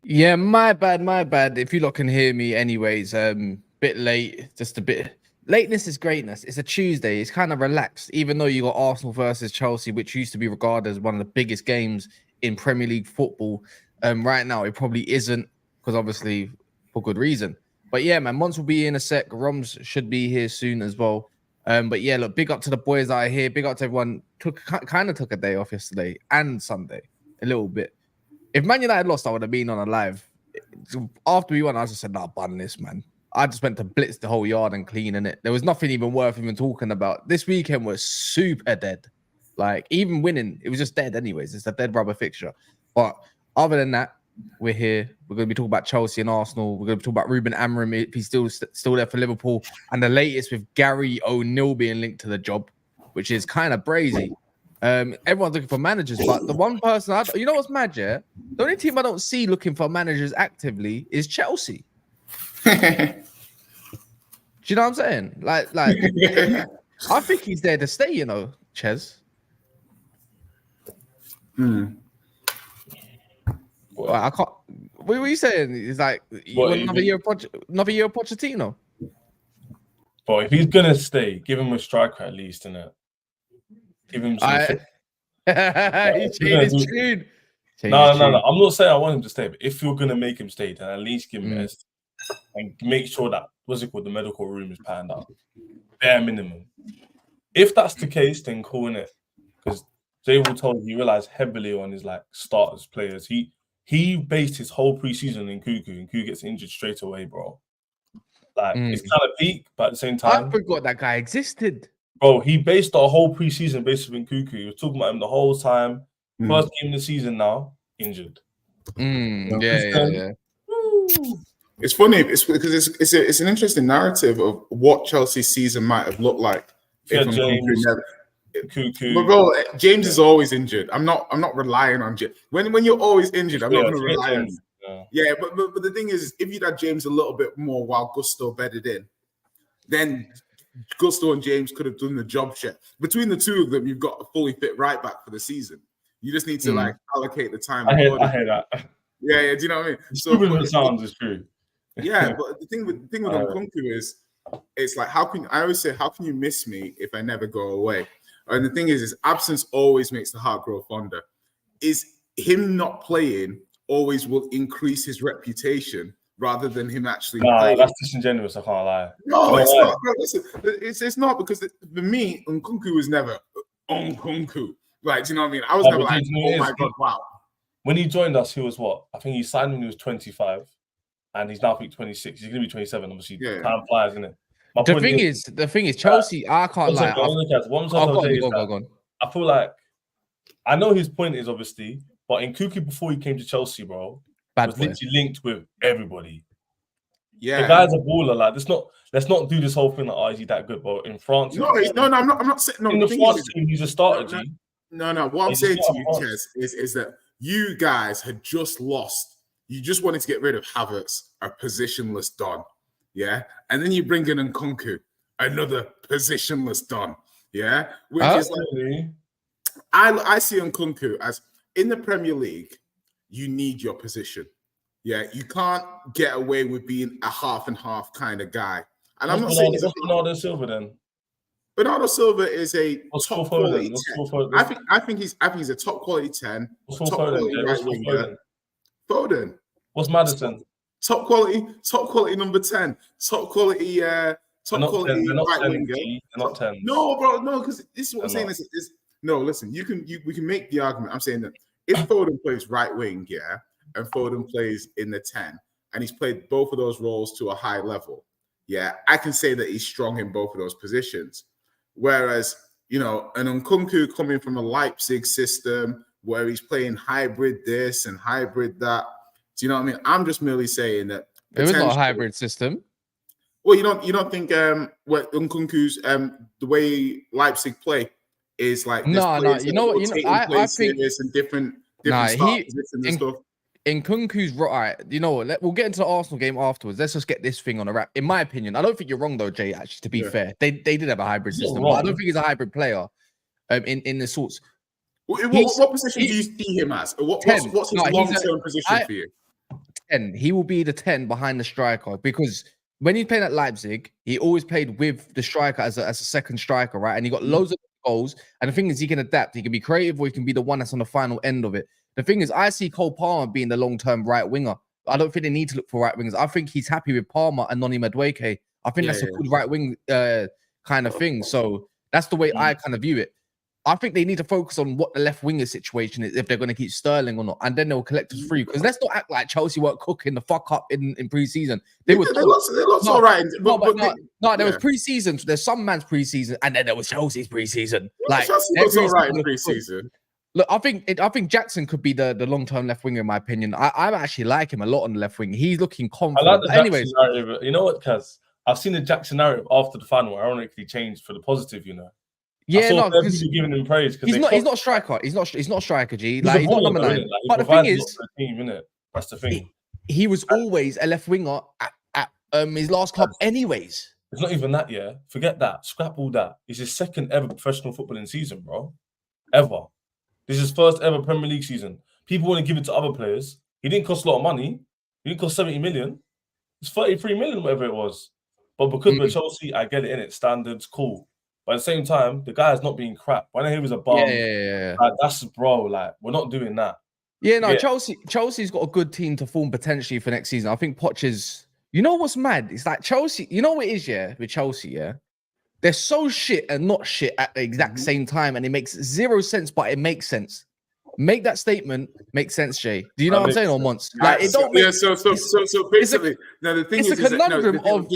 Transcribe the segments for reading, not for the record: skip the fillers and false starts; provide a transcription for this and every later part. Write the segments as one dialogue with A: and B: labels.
A: Yeah, my bad. If you lot can hear me anyways, bit late, just a bit. Lateness is greatness. It's a Tuesday. It's kind of relaxed, even though you got Arsenal versus Chelsea, which used to be regarded as one of the biggest games in Premier League football. Right now, it probably isn't, because obviously for good reason. But yeah, man, Mons will be in a sec. Roms should be here soon as well. But yeah, look, big up to the boys that are here. Big up to everyone. Kind of took a day off yesterday and Sunday, a little bit. If Man United lost, I would have been on a live. After we won, I just said, nah, bun this, man. I just went to blitz the whole yard and cleaning it. There was nothing even worth even talking about. This weekend was super dead. Like, even winning, it was just dead anyways. It's a dead rubber fixture. But other than that, we're here. We're going to be talking about Chelsea and Arsenal. We're going to be talking about Ruben Amorim, if he's still there for Liverpool. And the latest with Gary O'Neill being linked to the job, which is kind of brazy. Everyone's looking for managers, but the one person you know what's mad, yeah? The only team I don't see looking for managers actively is Chelsea. Do you know what I'm saying? Like I think he's there to stay, you know, Ches. Well, I can't. What were you saying? It's like you want another year of Pochettino.
B: But if he's gonna stay, give him a striker at least, innit? Give him some.
A: He changed his tune.
B: No. I'm not saying I want him to stay, but if you're gonna make him stay, then at least give him a and make sure that the medical room is panned out. Bare minimum. If that's the case, then cool, innit? Because Jay will tell you he relies heavily on his like starters players. He based his whole preseason in Cuckoo, and Cuckoo gets injured straight away, bro. Like it's kind of peak, but at the same time,
A: I forgot that guy existed.
B: Bro, he based the whole preseason based on Cuckoo. He was talking about him the whole time. First game of the season now, injured.
A: Yeah.
C: It's funny. It's because it's an interesting narrative of what Chelsea's season might have looked like.
B: If James, Cuckoo.
C: But bro, James is always injured. I'm not relying on James. When you're always injured, I'm not going to rely on him. Yeah, but the thing is, if you'd had James a little bit more while Gusto bedded in, then Gusto and James could have done the job share. Between the two of them, you've got a fully fit right back for the season. You just need to like allocate the time.
B: I hear that.
C: Yeah, do you know what I mean?
B: So it sounds is true.
C: Yeah, but the thing with Nkunku is, it's like I always say, how can you miss me if I never go away? And the thing is absence always makes the heart grow fonder. Is him not playing always will increase his reputation rather than him actually playing.
B: That's disingenuous, I can't lie.
C: No, it's not, bro. Listen, it's not, because for me, Nkunku was never Nkunku. Like, do you know what I mean? I was never like, oh my God, wow.
B: When he joined us, he was what? I think he signed when he was 25, and he's now, I think, 26. He's going to be 27, obviously. Yeah. Time flies, isn't it?
A: The thing is, Chelsea, I can't lie.
B: Go. I feel like, I know his point is, obviously, but Nkunku, before he came to Chelsea, bro, was literally linked with everybody.
C: Yeah,
B: the guy's a baller. Like, let's not do this whole thing like, is he that good, bro? In France,
C: I'm not saying. No,
B: in the France team, he's a starter.
C: No. What I'm saying to you, Ches, is that you guys had just lost. You just wanted to get rid of Havertz, a positionless Don, yeah, and then you bring in Nkunku, another positionless Don, yeah, which is like, I see Nkunku as, in the Premier League, you need your position. Yeah, you can't get away with being a half and half kind of guy. And I'm not saying
B: what's Bernardo Silva then.
C: Bernardo Silva is a top quality 10. I think he's a top quality 10. Top quality right winger. Foden.
B: What's Maddison?
C: Top quality number 10. Top quality right winger.
B: They're not 10.
C: No, bro, no, because this is what I'm saying. No, listen, we can make the argument. I'm saying that if Foden plays right wing, yeah, and Foden plays in the 10, and he's played both of those roles to a high level, yeah, I can say that he's strong in both of those positions. Whereas, you know, an Nkunku coming from a Leipzig system where he's playing hybrid this and hybrid that, do you know what I mean? I'm just merely saying that
A: it was not a hybrid system.
C: Well, you don't think what Nkunku's the way Leipzig play is like
A: No. You know what? I think
C: and different
A: nah.
C: start positions and stuff.
A: In Nkunku's right. You know what? We'll get into the Arsenal game afterwards. Let's just get this thing on a wrap. In my opinion, I don't think you're wrong though, Jay. Actually, to be fair, they did have a hybrid system. But I don't think he's a hybrid player. In the sorts.
C: What position do you see him as? What's his long-term position for you?
A: 10. He will be the 10 behind the striker because when he's playing at Leipzig, he always played with the striker as a second striker, right? And he got loads of goals. And the thing is, he can adapt. He can be creative, or he can be the one that's on the final end of it. The thing is, I see Cole Palmer being the long-term right winger. I don't think they need to look for right wingers. I think he's happy with Palmer and Noni Madueke. I think that's a good right wing kind of thing. So that's the way I kind of view it. I think they need to focus on what the left winger situation is, if they're going to keep Sterling or not, and then they'll collect us free. Because let's not act like Chelsea weren't cooking the fuck up in pre-season. They looked all right. There was pre-season. There's some man's pre-season, and then there was Chelsea's pre-season. Like
C: Chelsea was all right in pre-season.
A: Look, I think Jackson could be the long-term left winger in my opinion. I actually like him a lot on the left wing. He's looking confident.
B: I like the Jackson narrative. You know what, Kaz? I've seen the Jackson narrative after the final ironically changed for the positive. You know.
A: Yeah, no,
B: because giving him praise.
A: He's not a striker. He's not a striker, G. Like he's not number 9. But the thing is,
B: that's the thing.
A: He was always a left winger at his last club, anyways.
B: It's not even that, yeah. Forget that. Scrap all that. It's his second ever professional footballing season, bro. Ever. This is his first ever Premier League season. People want to give it to other players. He didn't cost a lot of money. He didn't cost 70 million. It's 33 million, whatever it was. But because we're Chelsea, I get it in it. Standards, cool. But at the same time, the guy is not being crap. When I hear he was a bum, like, that's bro. Like, we're not doing that.
A: Yeah, no, Chelsea's got a good team to form potentially for next season. I think Poch is. You know what's mad? It's like Chelsea. You know what it is, yeah, with Chelsea, yeah. They're so shit and not shit at the exact same time, and it makes zero sense, but it makes sense. Make that statement make sense, Jay. Do you know what I'm saying? Or once, like it don't.
C: Yeah. So basically, now the thing is,
A: it's a conundrum of.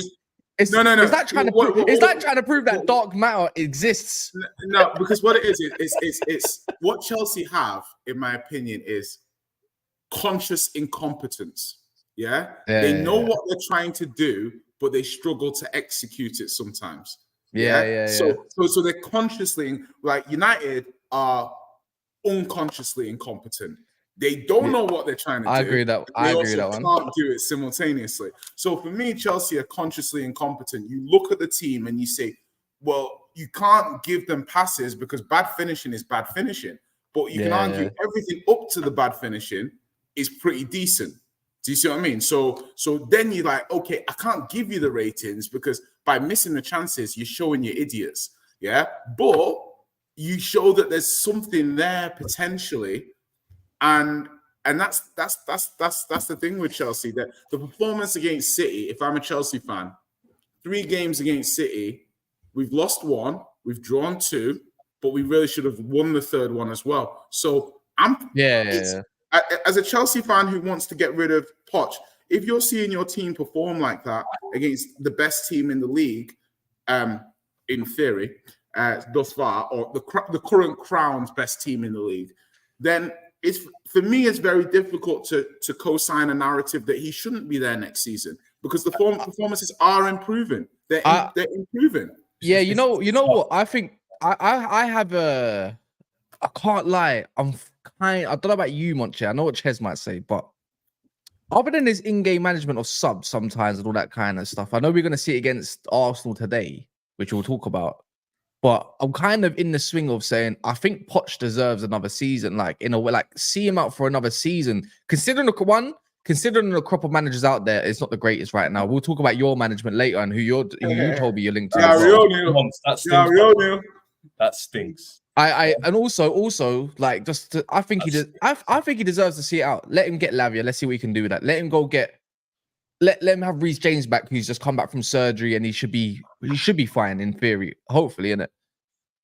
A: Is that trying to prove that dark matter exists?
C: No, because what it is, it's what Chelsea have, in my opinion, is conscious incompetence. They know what they're trying to do, but they struggle to execute it sometimes. So they're consciously, like United are unconsciously incompetent. They don't know what they're trying to do.
A: I agree that one.
C: Can't do it simultaneously. So for me, Chelsea are consciously incompetent. You look at the team and you say, well, you can't give them passes because bad finishing is bad finishing. But you can argue everything up to the bad finishing is pretty decent. Do you see what I mean? So then you're like, okay, I can't give you the ratings because by missing the chances, you're showing you're idiots. Yeah. But you show that there's something there potentially. And that's the thing with Chelsea, that the performance against City, if I'm a Chelsea fan, 3 games against City, we've lost 1, we've drawn 2, but we really should have won the 3rd one as well. So as a Chelsea fan who wants to get rid of Poch, if you're seeing your team perform like that against the best team in the league, in theory, thus far, or the current Crown's best team in the league, then for me, it's very difficult to co-sign a narrative that he shouldn't be there next season because the performances are improving. They're improving.
A: Yeah, you know what? I think I have a. I can't lie. I don't know about you, Monche. I know what Ches might say, but other than this in-game management of subs sometimes and all that kind of stuff, I know we're going to see it against Arsenal today, which we'll talk about. But I'm kind of in the swing of saying I think Poch deserves another season, like in a way, like see him out for another season. Considering the crop of managers out there, it's not the greatest right now. We'll talk about your management later and who you told me you're linked to.
B: That stinks.
A: And also like I think he deserves to see it out. Let him get Lavia. Let's see what he can do with that. Let him go get. Let him have Reece James back, who's just come back from surgery, and he should be fine in theory, hopefully, innit?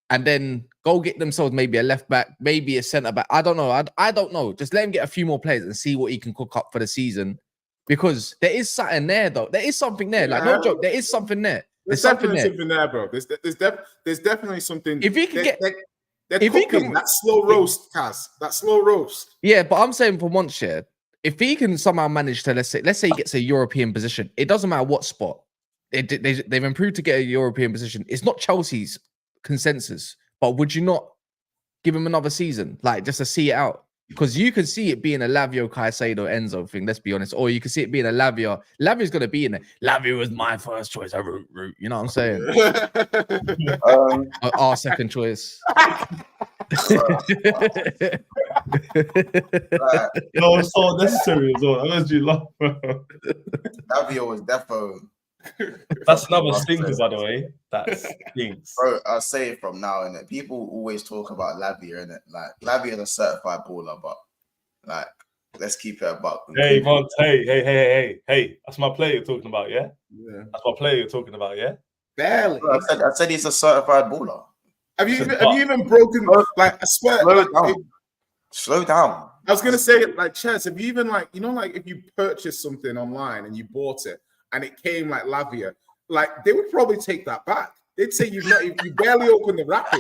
A: And then go get themselves maybe a left back, maybe a centre back. I don't know. I don't know. Just let him get a few more players and see what he can cook up for the season, because there is something there, though. There is something there. Like no joke, there is something there.
C: There's definitely something there, bro. There's definitely something.
A: If he can
C: that slow roast, Kaz, that slow roast.
A: Yeah, but I'm saying for once, yeah. If he can somehow manage to, let's say he gets a European position, it doesn't matter what spot. they've improved to get a European position. It's not Chelsea's consensus, but would you not give him another season, like just to see it out? Because you can see it being a Lavio, Caicedo, Enzo thing, let's be honest. Or you can see it being a Lavia. Lavia's going to be in it. Lavia was my first choice. Root. You know what I'm saying? Our second choice.
B: No, it's so necessary as well. I made you laugh, bro.
D: Lavia was defo.
B: That's another stinker, by the way. That stinks.
D: Bro, I'll say it from now, innit? People always talk about Lavia, innit? Like, Lavia is a certified baller, but, like, let's keep it about.
B: Hey, man, hey. That's my player you're talking about, yeah?
C: Yeah.
B: That's my player you're talking about, yeah?
C: Barely.
D: Bro, I said he's a certified baller.
C: Have you even broken, like, I swear.
D: Slow down.
C: I was going to say, like, Chaz, have you even, like, you know, like, if you purchase something online and you bought it, and it came like Lavia, like they would probably take that back. They'd say you barely opened the wrapping.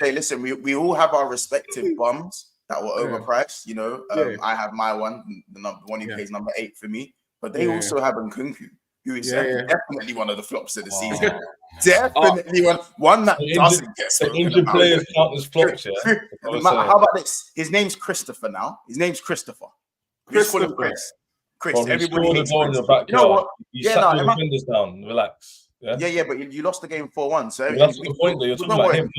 D: Jay, listen. We all have our respective bums that were overpriced. You know, I have my one, the one who plays number 8 for me, but they also have Nkunku, who is definitely one of the flops of the season. Definitely one that doesn't get
B: the injured players count as flops. Yeah.
D: How about this? His name's Christopher now. His name's Christopher. Chris. Everybody hates Chris. You know what?
B: You sat the defenders down. Relax.
D: Yeah, but you lost the game 4-1. So
B: that's the point. Though. You're talking about him.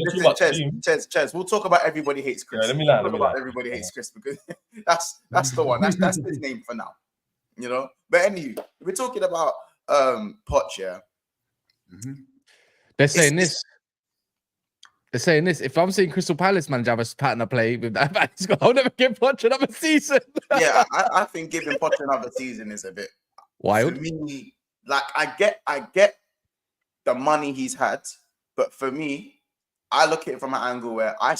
D: Ches, we'll talk about everybody hates Chris.
B: Yeah, let me land.
D: Everybody hates Chris because that's the one. That's his name for now. You know. But anyway, we're talking about Poch. Yeah.
A: They're saying this. If I'm seeing Crystal Palace manager have a pattern of play with that, I'll never give Poch another season.
D: Yeah, I think giving Poch another season is a bit
A: wild.
D: For me, like I get the money he's had, but for me, I look at it from an angle where I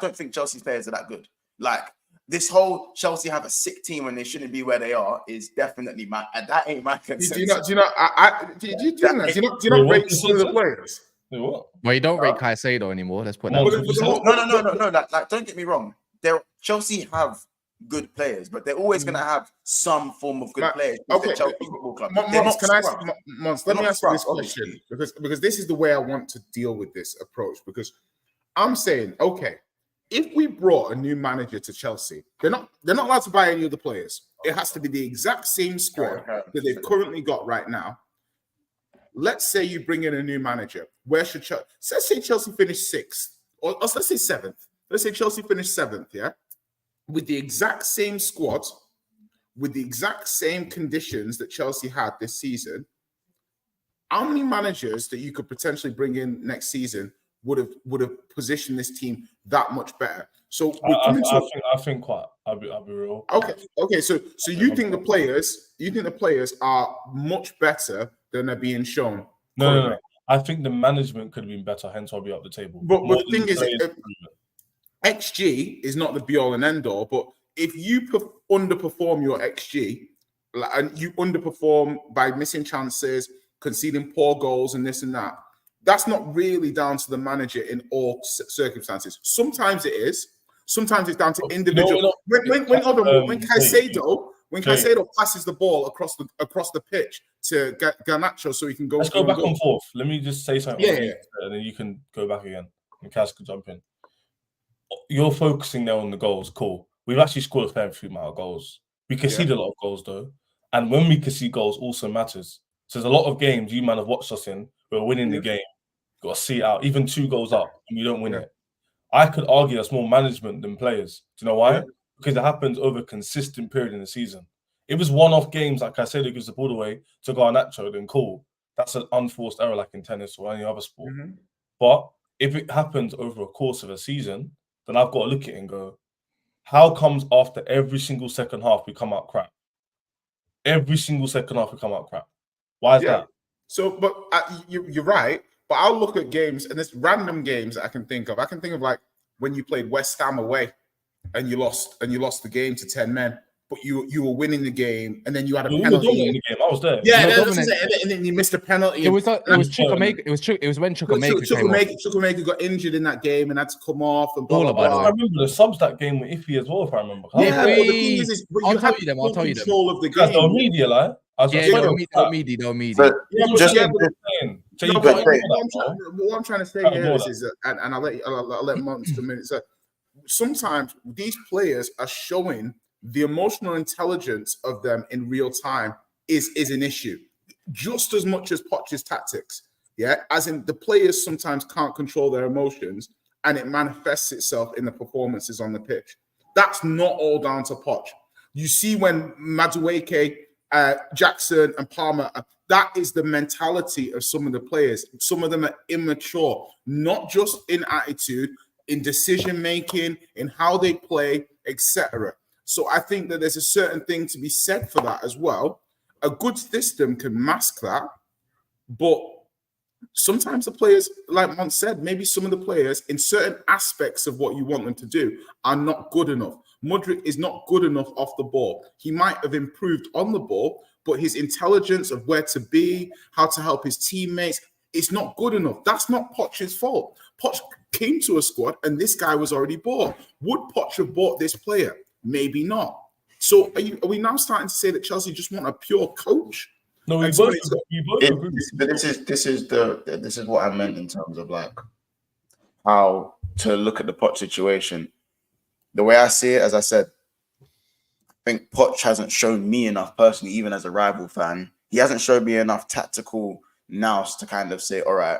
D: don't think Chelsea's players are that good. Like this whole Chelsea have a sick team when they shouldn't be where they are is definitely that ain't my consensus.
C: Do you not rate some of the players?
B: What?
A: Well, you don't rate Caicedo anymore. Let's put that.
D: No. Like, don't get me wrong. Chelsea have good players, but they're always going to have some form of good players.
C: Okay,
D: Chelsea Football Club.
C: Let me ask you this question because this is the way I want to deal with this approach. Because I'm saying, okay, if we brought a new manager to Chelsea, they're not allowed to buy any other players. It has to be the exact same squad that they've currently got right now. Let's say you bring in a new manager. Where should Chelsea? Let's say Chelsea finish 6th, or let's say 7th. Let's say Chelsea finish 7th, yeah, with the exact same squad, with the exact same conditions that Chelsea had this season. How many managers that you could potentially bring in next season would have positioned this team that much better? So
B: I think quite. I'll be real.
C: Okay. So you think the players are much better than they're being shown?
B: No. I think the management could have been better. Hence, I'll be up the table.
C: But the thing is, XG is not the be all and end all. But if you underperform your XG, and you underperform by missing chances, conceding poor goals, and this and that, that's not really down to the manager in all circumstances. Sometimes it is. Sometimes it's down to individual. When Caicedo passes the ball across the pitch to Garnacho so he can go.
B: Let's go back and forth. Let me just say something. And then you can go back again. And Kaz can jump in. You're focusing there on the goals. Cool. We've actually scored a fair few amount of goals. We concede a lot of goals though. And when we concede goals also matters. So there's a lot of games you might have watched us in. We're winning the game. Got to see it out. Even 2 goals up and we don't win it. I could argue that's more management than players. Do you know why? Because it happens over a consistent period in the season. It was one-off games, like I said, it gives the ball away to Garnacho, then cool. That's an unforced error like in tennis or any other sport. But if it happens over a course of a season, then I've got to look at it and go, how comes after every single second half we come out crap? Every single second half we come out crap. Why is that? So, but you're right. But I'll look at games, and there's random games that I can think of. I can think of like when you played West Ham away, and you lost the game to 10 men.
C: but you were winning the game, and then you had a
B: We were
C: penalty.
B: dominating the game. I was there.
C: Yeah,
A: No,
C: that's what I'm saying. And then you missed a penalty.
A: It was Chukwuemeka. It was when Chukwuemeka came off.
C: Chukwuemeka got injured in that game and had to come off. And blah,
A: Baller,
C: blah,
A: by the
C: blah.
A: way.
B: I remember the subs that game were iffy as well, if I remember.
C: Yeah, but the thing is
A: I'll
C: you
A: tell
C: had
A: you them.
C: full
A: I'll tell you them.
C: control of the
B: Guys,
C: game.
B: they're media, like.
A: Yeah, they're media.
D: But
B: Just
C: what I'm trying to say here is that, and I'll let Monts come in. So sometimes these players are showing the emotional intelligence of them in real time is an issue, just as much as Poch's tactics. Yeah, as in the players sometimes can't control their emotions, and it manifests itself in the performances on the pitch. That's not all down to Poch. You see when Madueke, Jackson, and Palmer, that is the mentality of some of the players. Some of them are immature, not just in attitude, in decision making, in how they play, etc. So I think that there's a certain thing to be said for that as well. A good system can mask that, but sometimes the players, like Mont said, maybe some of the players in certain aspects of what you want them to do are not good enough. Mudryk is not good enough off the ball. He might have improved on the ball, but his intelligence of where to be, how to help his teammates, it's not good enough. That's not Poch's fault. Poch came to a squad and this guy was already bought. Would Poch have bought this player? Maybe not. So are we now starting to say that Chelsea just want a pure coach?
B: No, we both agree.
D: This is what I meant in terms of like how to look at the Poch situation. The way I see it, as I said, I think Poch hasn't shown me enough personally, even as a rival fan. He hasn't shown me enough tactical nous to kind of say, all right,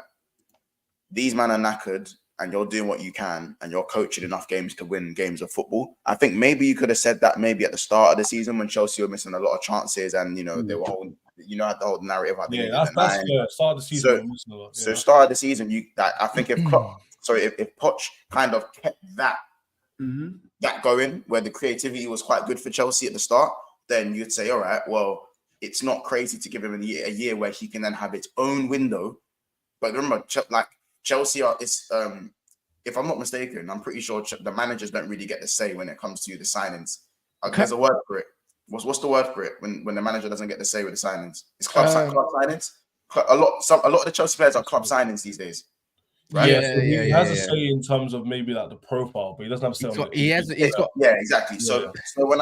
D: these men are knackered and you're doing what you can and you're coaching enough games to win games of football. I think maybe you could have said that maybe at the start of the season when Chelsea were missing a lot of chances and, you know, they were holding, you know, the whole narrative.
B: That's start of the season.
D: So start of the season, I think if Poch kind of kept that going, where the creativity was quite good for Chelsea at the start, then you'd say, all right, well, it's not crazy to give him a year where he can then have its own window. But remember, like Chelsea are, if I'm not mistaken, I'm pretty sure the managers don't really get the say when it comes to the signings. There's a word for it. What's the word for it when the manager doesn't get the say with the signings? It's club signings. A lot of the Chelsea players are club signings these days.
B: Right? He has a say in terms of maybe like the profile, but he doesn't have a say on it.
D: Yeah, exactly. Yeah.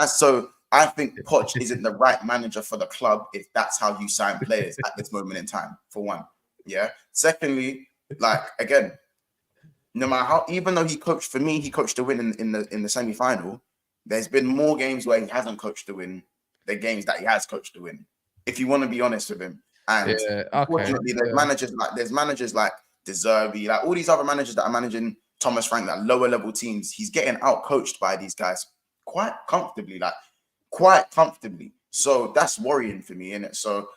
D: So I think Poch isn't the right manager for the club if that's how you sign players at this moment in time, for one. Yeah. Secondly, like again, no matter how, even though he coached to win in the semi-final, there's been more games where he hasn't coached to win than games that he has coached to win. If you want to be honest with him. And unfortunately, there's managers like De Zerbi, like all these other managers that are managing Thomas Frank, that lower level teams, he's getting out coached by these guys quite comfortably. So that's worrying for me, innit? So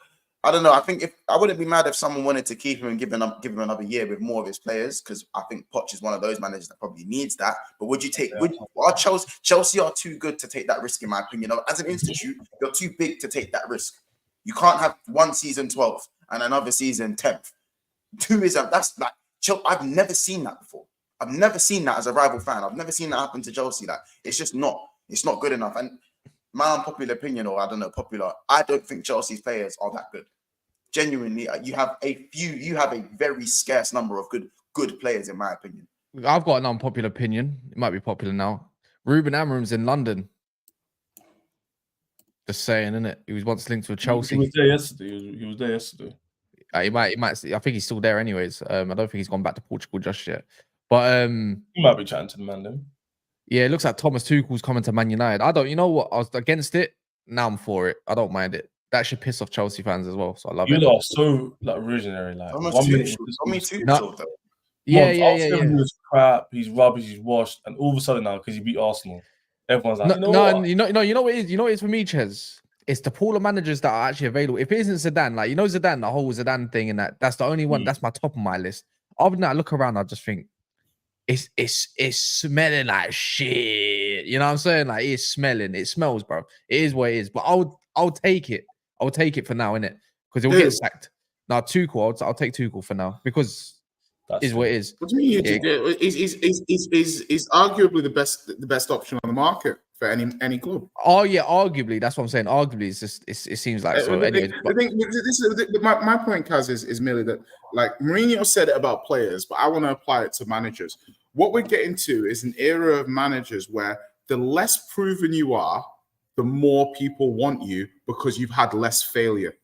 D: I don't know. I think if I wouldn't be mad if someone wanted to keep him and give him another year with more of his players, because I think Poch is one of those managers that probably needs that. But would you take? Chelsea are too good to take that risk, in my opinion. As an institute, you're too big to take that risk. You can't have one season 12th and another season 10th. That's like I've never seen that before. I've never seen that as a rival fan. I've never seen that happen to Chelsea. Like it's not good enough. And my unpopular opinion, or I don't know, I don't think Chelsea's players are that good. Genuinely, you have a very scarce number of good players, in my opinion.
A: I've got an unpopular opinion. It might be popular now. Ruben Amorim's in London. Just saying, innit? He was once linked with Chelsea.
B: He was there yesterday.
A: He might. I think he's still there, anyways. I don't think he's gone back to Portugal just yet. But
B: he might be chatting to the man then.
A: Yeah, it looks like Thomas Tuchel's coming to Man United. You know what? I was against it. Now I'm for it. I don't mind it. That should piss off Chelsea fans as well. So I love it.
B: You are so like visionary. Like
D: Thomas Tuchel, though.
A: Yeah.
B: He was crap. He's rubbish. He's washed. And all of a sudden now, because he beat Arsenal, everyone's like, you know what it is. You know what it is for me, Ches. It's the pool of managers that are actually available. If it isn't Zidane, like Zidane, the whole Zidane thing, and that's the only one. That's my top of my list. Other than that, I look around, I just think it's smelling like shit. You know what I'm saying? Like it's smelling. It smells, bro. It is what it is. But I'll take it. I'll take it for now, innit? Because it'll get sacked. Now Tuchel, I'll take Tuchel for now because it is what it is.
C: What do you mean? Is arguably the best option on the market for any club.
A: Oh yeah, arguably that's what I'm saying. Arguably, it seems like so. Anyway,
C: I think this is my point, Kaz, is merely that like Mourinho said it about players, but I want to apply it to managers. What we're getting to is an era of managers where the less proven you are, the more people want you because you've had less failure.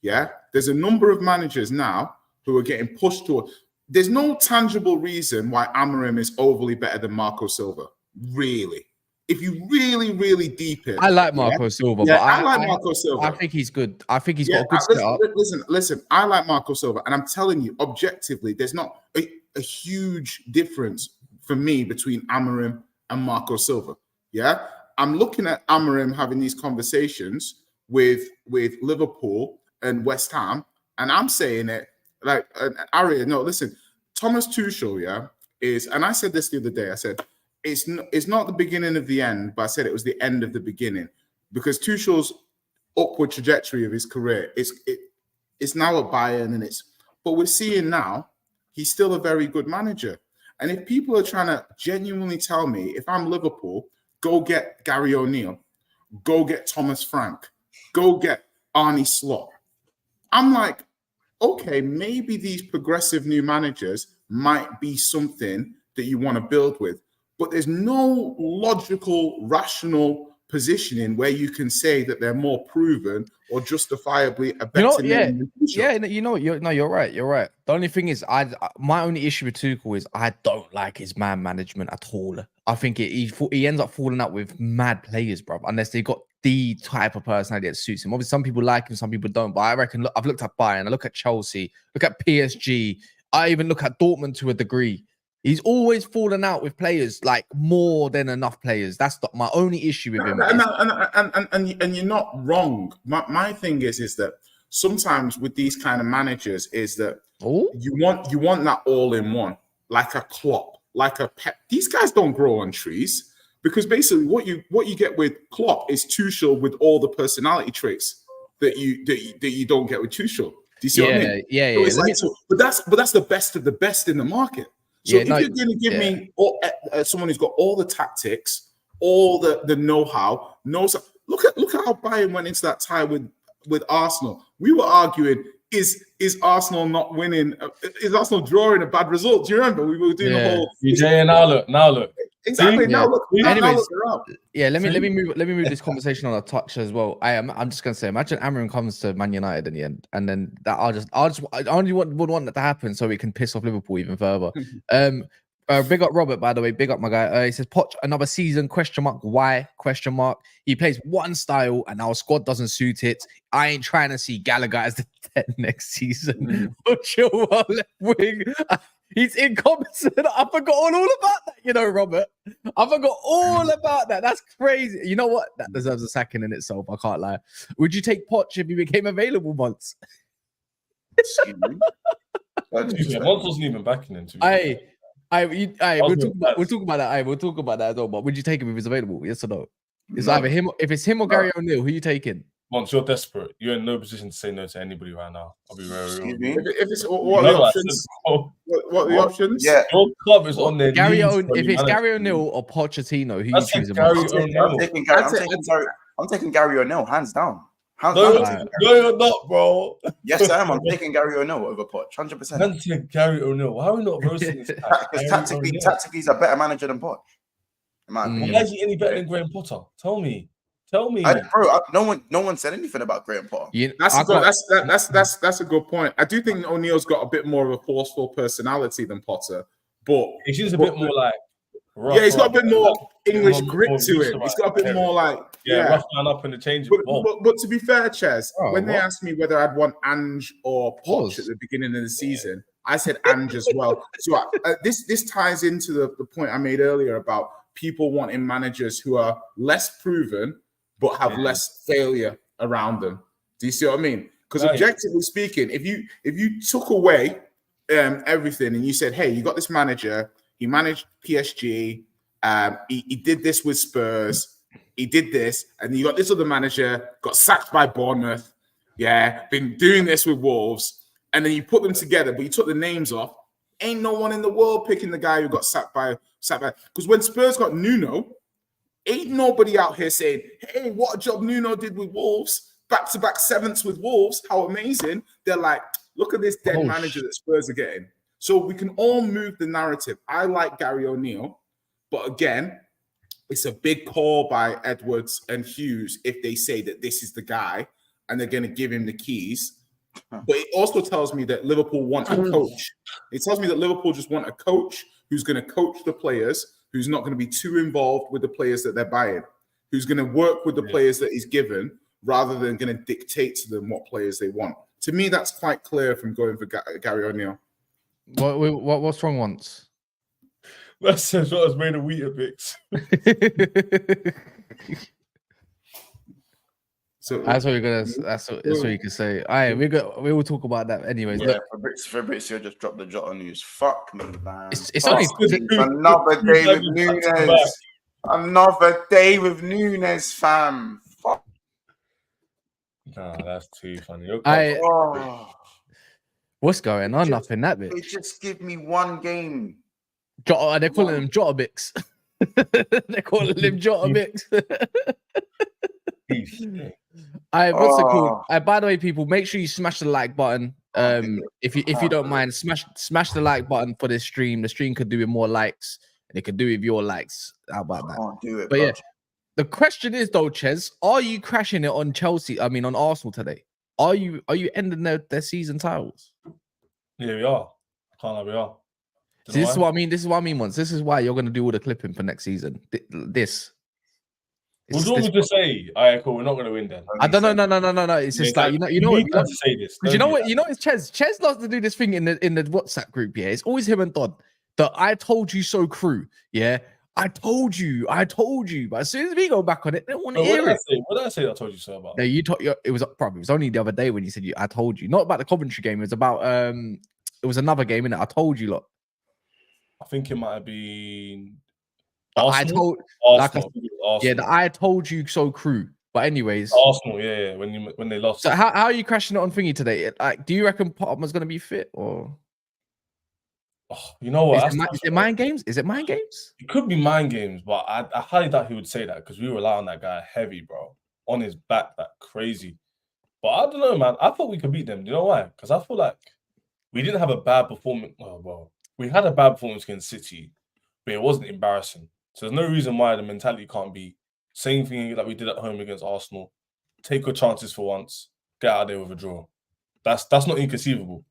C: Yeah, there's a number of managers now who are getting pushed toward. There's no tangible reason why Amorim is overly better than Marco Silva. Really, if you really deep it,
A: I like Marco Silva,
C: yeah,
A: but
C: I like Marco Silva.
A: I think he's good. I think he's got a good setup.
C: Listen. I like Marco Silva, and I'm telling you, objectively, there's not a huge difference for me between Amorim and Marco Silva. Yeah, I'm looking at Amorim having these conversations with Liverpool and West Ham, and I'm saying it like Aria. No, listen, Thomas Tuchel, yeah, is, and I said this the other day. I said it's not the beginning of the end, but I said it was the end of the beginning because Tuchel's upward trajectory of his career it's now at Bayern, but we're seeing now he's still a very good manager. And if people are trying to genuinely tell me, if I'm Liverpool, go get Gary O'Neill, go get Thomas Frank, go get Arne Slot. I'm like, okay, maybe these progressive new managers might be something that you want to build with, but there's no logical, rational positioning where you can say that they're more proven or justifiably a better name.
A: You're right. You're right. The only thing is, my only issue with Tuchel is I don't like his man management at all. I think he ends up falling out with mad players, bro, unless they got the type of personality that suits him. Obviously, some people like him, some people don't. But I reckon, look, I've looked at Bayern, I look at Chelsea, look at PSG. I even look at Dortmund to a degree. He's always fallen out with players, like more than enough players. That's my only issue with him.
C: And you're not wrong. My thing is that sometimes with these kind of managers is that you want that all in one, like a Klopp, like a Pep. These guys don't grow on trees because basically what you get with Klopp is Tuchel with all the personality traits that you don't get with Tuchel. Do you see what I mean?
A: Yeah.
C: But that's the best of the best in the market. So if you're going to give me someone who's got all the tactics, all the know-how, look at how Bayern went into that tie with Arsenal. We were arguing, is Arsenal not winning? Is Arsenal drawing a bad result? Do you remember? We were doing the whole.
B: DJ, now look.
C: Exactly. Now look.
A: Anyways, let me move this conversation on a touch as well. I'm just gonna say, imagine Amorim comes to Man United in the end, and then that I only would want that to happen so we can piss off Liverpool even further. Big up Robert, by the way. Big up my guy. He says, Poch, another season, ? Why? ? He plays one style and our squad doesn't suit it. I ain't trying to see Gallagher as the 10 next season. Put your left wing. He's incompetent. I forgot all about that, Robert. I forgot all about that. That's crazy. You know what? That deserves a second in itself. I can't lie. Would you take Poch if he became available once?
B: Once wasn't even backing him.
A: We'll talk about that. We'll talk about that as well. But would you take him if he's available? Yes or no? It's either him. If it's him or Gary O'Neill, who are you taking?
B: Once you're desperate, you're in no position to say no to anybody right now. I'll be very real.
C: If it's what are the options? What are the options?
B: Yeah, your club is on their
A: If it's Gary O'Neill or Pochettino, who you choosing?
D: I'm taking Gary O'Neill, hands down.
B: No, you're not, bro.
D: Yes, I am. I'm taking Gary O'Neill over Poch, 100%.
B: I'm taking Gary O'Neill. Why are we not roasting this guy?
D: Because tactically, he's a better manager than Poch.
B: Why is he any better than Graham Potter? Tell me.
D: No one said anything about Graham Potter.
C: That's a good point. I do think O'Neill's got a bit more of a forceful personality than Potter, but
B: he's just a bit more like.
C: He's got a bit more English grit to him. He's got a bit more like
B: rough man up in the change.
C: But to be fair, Ches, when they asked me whether I'd want Ange or Poch at the beginning of the season, I said Ange as well. So this ties into the point I made earlier about people wanting managers who are less proven but have less failure around them. Do you see what I mean? Because objectively speaking, if you took away everything and you said, hey, you got this manager. He managed PSG. He did this with Spurs. He did this. And you got this other manager, got sacked by Bournemouth. Yeah, been doing this with Wolves. And then you put them together, but you took the names off. Ain't no one in the world picking the guy who got sacked by. Because when Spurs got Nuno, Ain't nobody out here saying, hey, what a job Nuno did with Wolves, back-to-back sevenths with Wolves, how amazing. They're like, look at this dead manager that Spurs are getting. So we can all move the narrative. I like Gary O'Neill, but again, it's a big call by Edwards and Hughes if they say that this is the guy and they're going to give him the keys. But it also tells me that Liverpool want a coach. It tells me that Liverpool just want a coach who's going to coach the players, who's not going to be too involved with the players that they're buying, who's going to work with the players that he's given rather than going to dictate to them what players they want. To me, that's quite clear from going for Gary O'Neill.
A: What's wrong once?
B: That says what has made a Weetabix.
C: So
A: that's what you're gonna. That's what you can say. All right, we will talk about that anyways.
D: Yeah, Fabrizio just dropped the Jota news. Fuck me, man.
A: It's only
D: another day with Nunes. Another day with Nunes, fam. Fuck.
B: Nah, that's too funny.
A: What's going on up in that bit?
D: Just give me one game.
A: Jota, they're calling him Jota Bix. They're calling him Jota Bix. What's it called? By the way, people, make sure you smash the like button. If you don't mind, smash the like button for this stream. The stream could do with more likes, and it could do with your likes. How about that?
D: Can't do it,
A: but
D: bro.
A: yeah, the question is though, Ches, are you crashing it on Chelsea? I mean, on Arsenal today? Are you ending their season titles?
B: Yeah, we are. Can't lie, we are.
A: See, this is what I mean. This is what I mean. Once this is why you're going to do all the clipping for next season. This.
B: What do you want me to say? All right, cool. We're not going to win then.
A: I don't know. No. It's just like you know what?
B: To say this.
A: You know what? You know it's Ches. Ches loves to do this thing in the WhatsApp group. Yeah, it's always him and Don. The "I told you so" crew. Yeah, I told you. But as soon as we go back on it, they don't want to hear it.
B: What did I say? I told you so about.
A: No, it was probably. It was only the other day when you said I told you. Not about the Coventry game. It was about It was another game in it. I told you, lot.
B: I think it might have been.
A: Arsenal? I told you so crew. But anyways,
B: Arsenal, yeah. When they lost.
A: So how are you crashing it on thingy today? Like, do you reckon Potter's going to be fit or?
B: Oh, you know what?
A: Is it mind games? Is it mind games?
B: It could be mind games, but I highly doubt he would say that because we rely on that guy heavy, bro, on his back, that crazy. But I don't know, man. I thought we could beat them. Do you know why? Because I feel like we didn't have a bad performance. Well, we had a bad performance against City, but it wasn't embarrassing. So there's no reason why the mentality can't be same thing that we did at home against Arsenal. Take your chances for once. Get out of there with a draw. That's not inconceivable.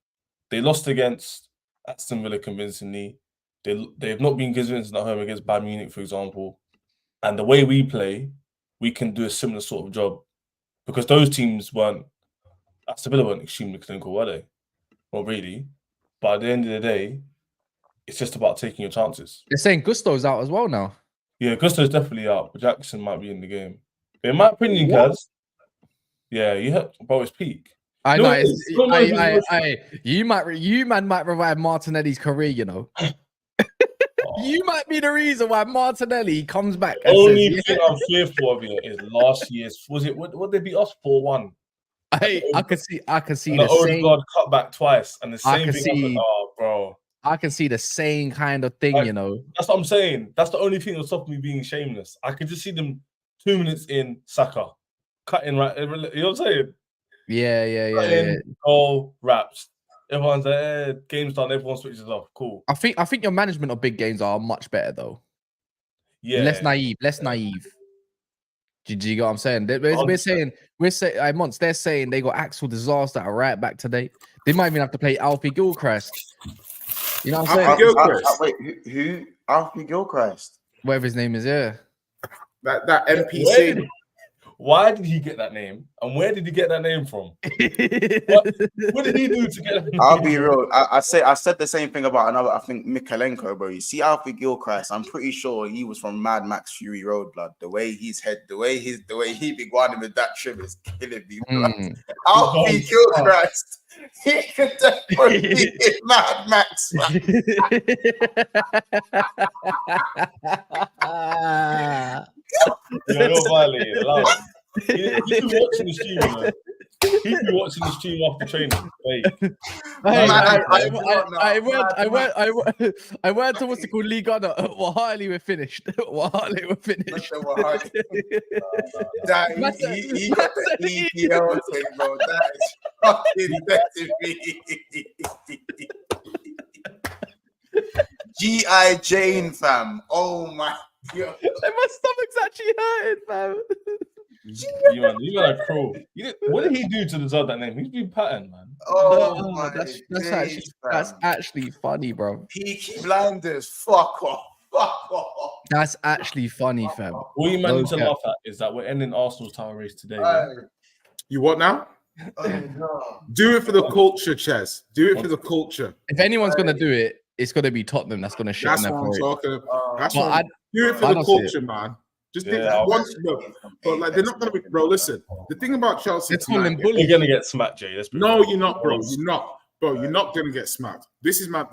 B: They lost against Aston Villa convincingly. They've not been convincing at home against Bayern Munich, for example. And the way we play, we can do a similar sort of job because those teams Aston Villa weren't extremely clinical, were they? Not really. But at the end of the day, it's just about taking your chances.
A: They're saying Gusto's out as well now.
B: Yeah, Gusto's definitely out, but Jackson might be in the game. But in my opinion, Kaz, yeah, you heard about his peak.
A: I know. You might revive Martinelli's career, you know. You might be the reason why Martinelli comes back.
B: The only thing I'm fearful of is last year's. Was it what they beat us 4-1?
A: I can see
B: the Odegaard cut back twice, and the same thing happened. Oh, bro.
A: I can see the same kind of thing, you know.
B: That's what I'm saying. That's the only thing that stopped me being shameless. I could just see them 2 minutes in, Saka cutting right. You know what I'm saying?
A: Yeah.
B: Goal, wraps. Everyone's like, game's done. Everyone switches off. Cool.
A: I think your management of big games are much better though.
B: Yeah,
A: less naive. Do you get what I'm saying? We're saying, Monts, they're saying they got Axel Disaster at right back today. They might even have to play Alfie Gilchrist. You know what I'm saying?
D: Wait, who? Alfie Gilchrist?
A: Whatever his name is, yeah.
C: That NPC.
B: Why did he get that name? And where did he get that name from? what did he do to get that name?
D: I'll be real. I said the same thing about another, I think, Mikalenko, bro. You see Alfie Gilchrist, I'm pretty sure he was from Mad Max Fury Road, blood. The way he be going with that trim is killing me, blood. Alfie Gilchrist. He could definitely be Mad Max, man.
B: You're violating. You've been watching the stream, man. He'd be watching the stream after training. Wait.
A: I went to what's it called, League Gunner. Well, Harley, we're finished. Harley, we're finished.
D: He got the EPL thing, bro. That is fucking dead to me. G.I. Jane, fam. Oh my god.
A: My stomach's actually hurting, fam.
B: You are cruel. What did he do to deserve that name? He's been patterned, man.
D: Oh my
A: that's actually funny, bro.
D: Peaky Blinders. Fuck off. Fuck off.
A: That's actually funny, fam.
B: All you managed to laugh at is that we're ending Arsenal's title race today.
C: You what now?
D: No.
C: Do it for the culture, Ches. Do it for the culture.
A: If anyone's gonna do it, it's gonna be Tottenham. That's gonna shit.
C: That's what I'm talking about. That's
A: But
C: what do it for the culture, man. Just think once, but like they're not gonna be, bro. Listen, the thing about Chelsea, tonight,
B: you're gonna get smacked, Jay.
C: No, you're not, bro. You're not, bro. You're not gonna get smacked. This is my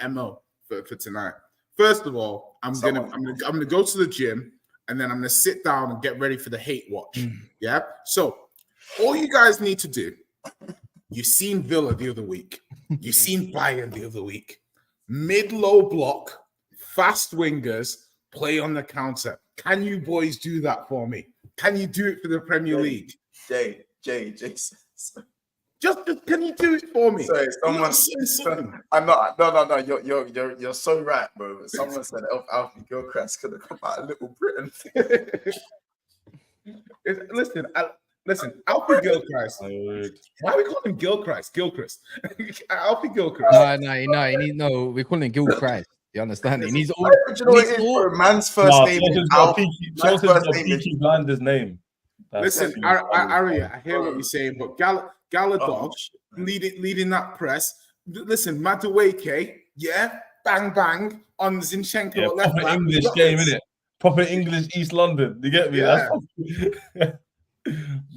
C: MO for tonight. First of all, I'm gonna go to the gym and then I'm gonna sit down and get ready for the hate watch. Yeah. So all you guys need to do, you've seen Villa the other week, you've seen Bayern the other week, mid-low block, fast wingers, play on the counter. Can you boys do that for me? Can you do it for the Premier League?
D: Jay.
C: Just can you do it for me?
D: Sorry, I'm not. No. You're so right, bro. Someone said Alfie Gilchrist could have come out of Little Britain.
C: Listen, Alfie Gilchrist. Why are we calling him Gilchrist? Alfie Gilchrist.
A: No, we're calling him Gilchrist. You understand? He needs all.
D: Man's first name is Alfie.
B: Peaky Blinders name.
C: Listen, Aria, I hear what you're saying, but Galadog leading that press. Listen, Madueke, bang on Zinchenko.
B: Yeah, proper English game, innit? Proper English East London. You get me?
C: Yeah.